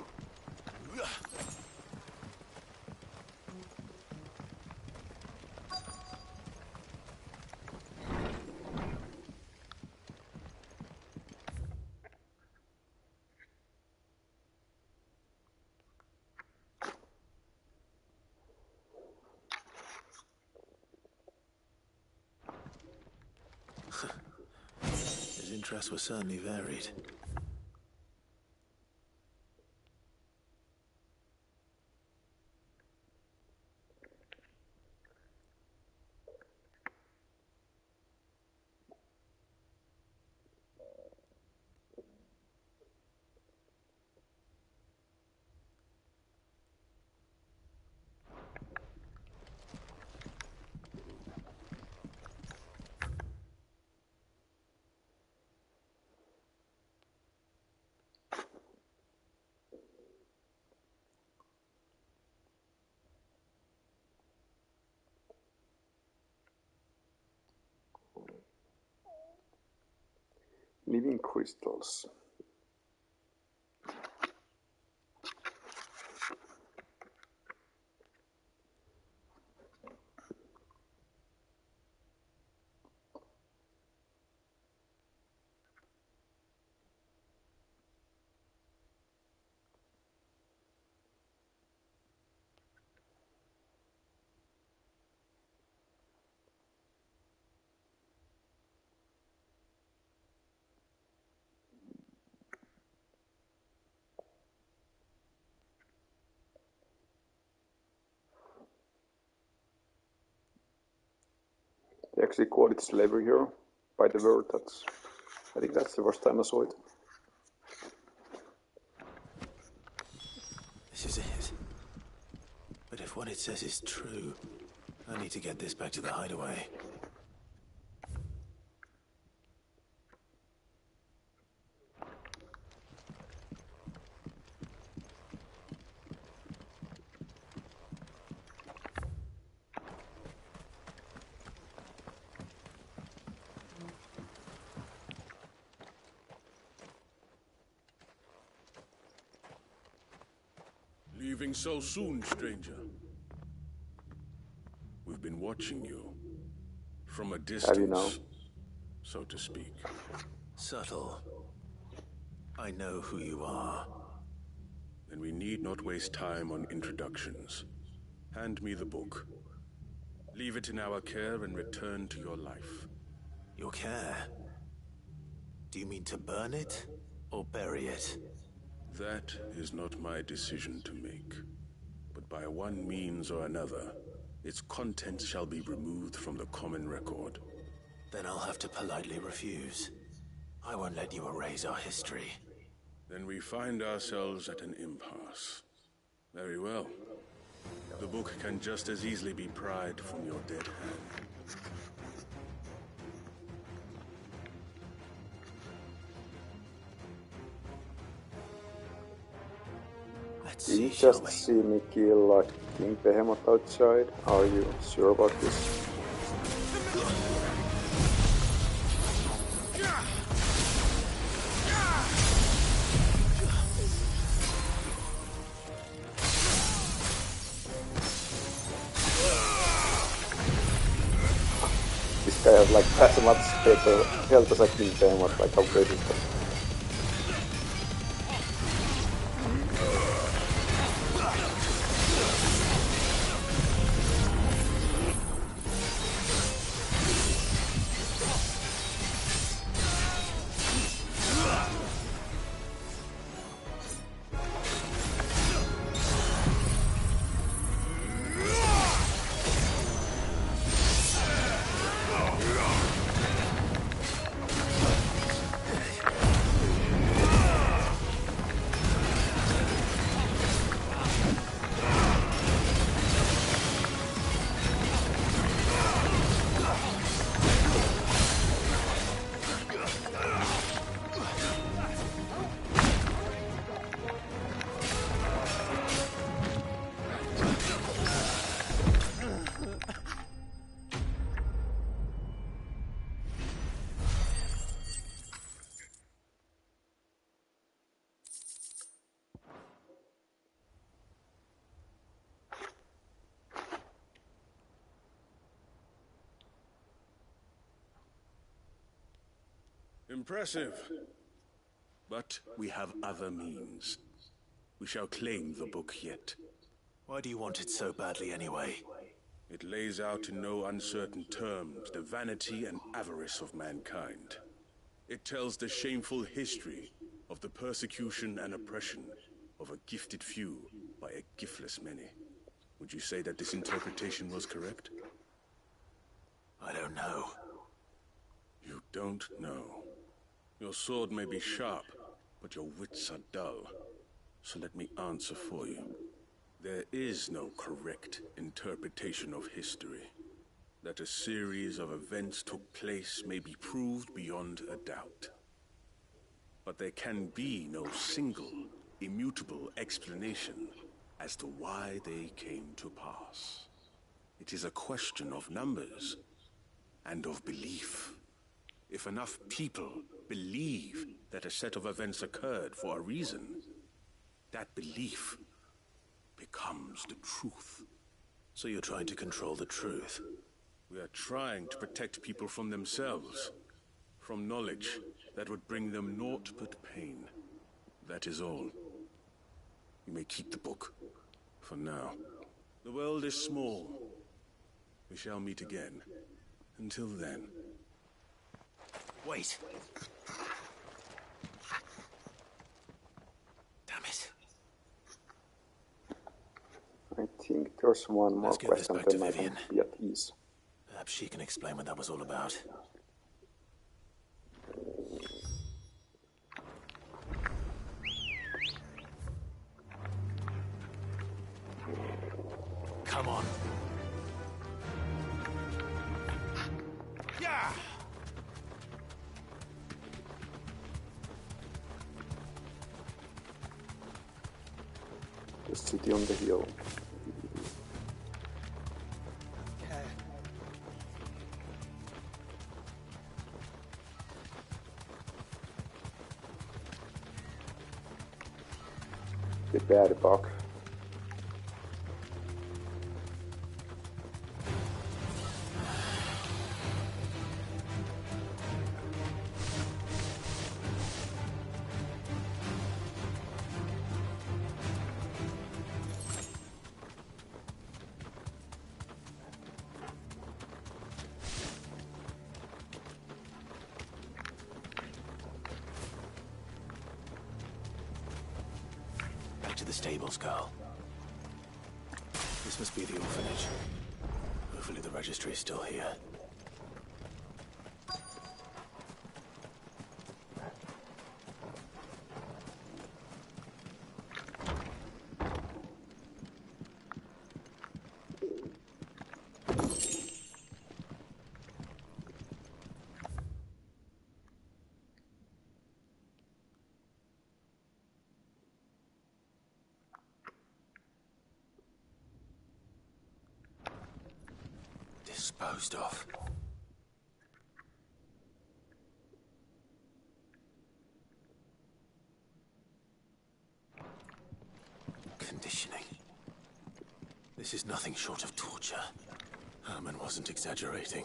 His interests were certainly varied. Living crystals. They actually called it slavery here by the word. I think that's the first time I saw it. This is it. But if what it says is true, I need to get this back to the hideaway. Leaving so soon, stranger? We've been watching you. From a distance, Have you now? so to speak. Subtle. I know who you are. Then we need not waste time on introductions. Hand me the book. Leave it in our care and return to your life. Your care? Do you mean to burn it or bury it? That is not my decision to make. But by one means or another, its contents shall be removed from the common record. Then I'll have to politely refuse. I won't let you erase our history. Then we find ourselves at an impasse. Very well. The book can just as easily be pried from your dead hand. Did you just see me kill King Behemoth outside? Are you sure about this? This guy has like as much health as a King Behemoth, like how crazy is that? Impressive. But we have other means. We shall claim the book yet. Why do you want it so badly anyway? It lays out in no uncertain terms the vanity and avarice of mankind. It tells the shameful history of the persecution and oppression of a gifted few by a giftless many. Would you say that this interpretation was correct? I don't know. You don't know. Your sword may be sharp, but your wits are dull. So let me answer for you. There is no correct interpretation of history. That a series of events took place may be proved beyond a doubt. But there can be no single, immutable explanation as to why they came to pass. It is a question of numbers and of belief. If enough people believe that a set of events occurred for a reason, that belief becomes the truth. So you're trying to control the truth? We are trying to protect people from themselves, from knowledge that would bring them naught but pain. That is all. You may keep the book, for now. The world is small. We shall meet again. Until then. Wait. Damn it. I think there's one more Let's give this question back to than I Vivian. don't yet is. Perhaps she can explain what that was all about. Come on. Yeah! The city on the hill. The bad bug. Back to the stables, Carl. This must be the orphanage. Hopefully the registry is still here. Disposed of. Conditioning. This is nothing short of torture. Herman wasn't exaggerating.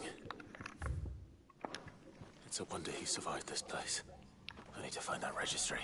It's a wonder he survived this place. I need to find that registry.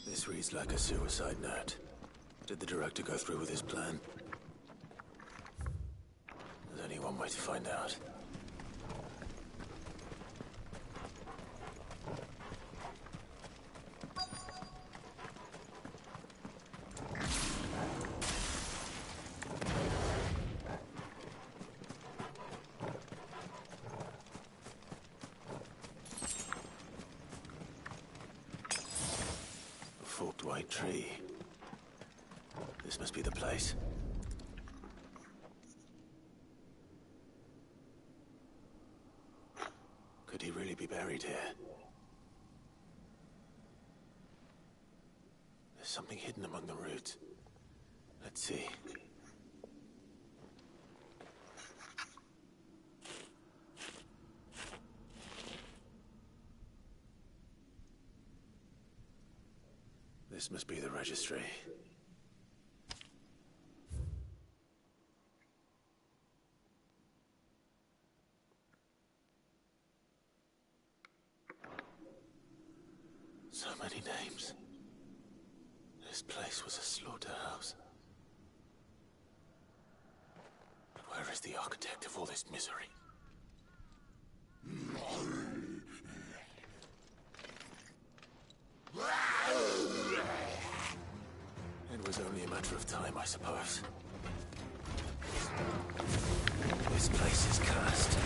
This reads like a suicide note. Did the director go through with his plan? There's only one way to find out. forked white tree. This must be the place. Could he really be buried here? There's something hidden among the roots. Let's see. This must be the registry. So many names. This place was a slaughterhouse. But where is the architect of all this misery? It was only a matter of time, I suppose. This place is cursed.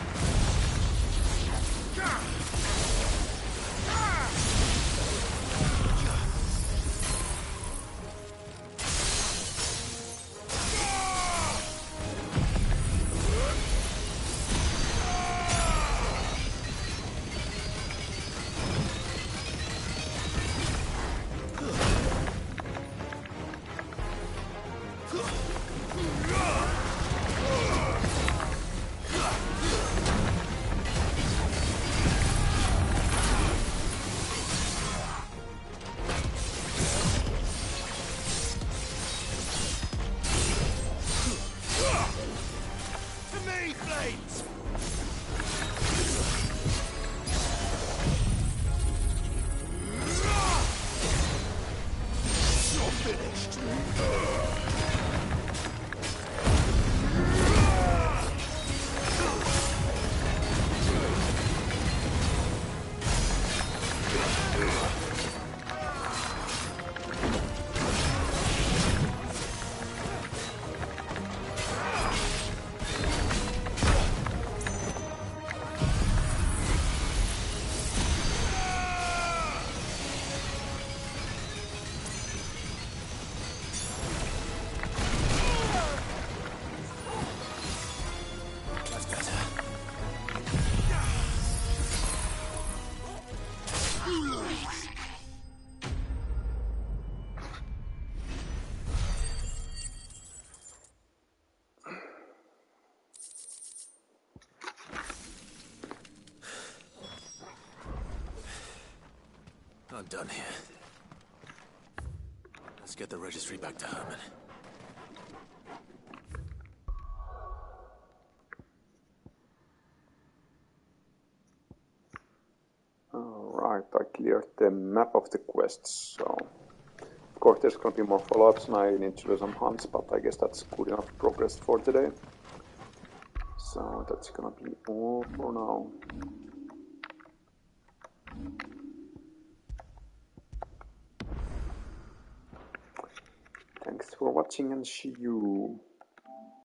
I'm done here. Let's get the registry back to Herman. Alright, I cleared the map of the quests, so... Of course there's gonna be more follow-ups and I need to do some hunts, but I guess that's good enough progress for today. So that's gonna be all for now. Thanks for watching and see you.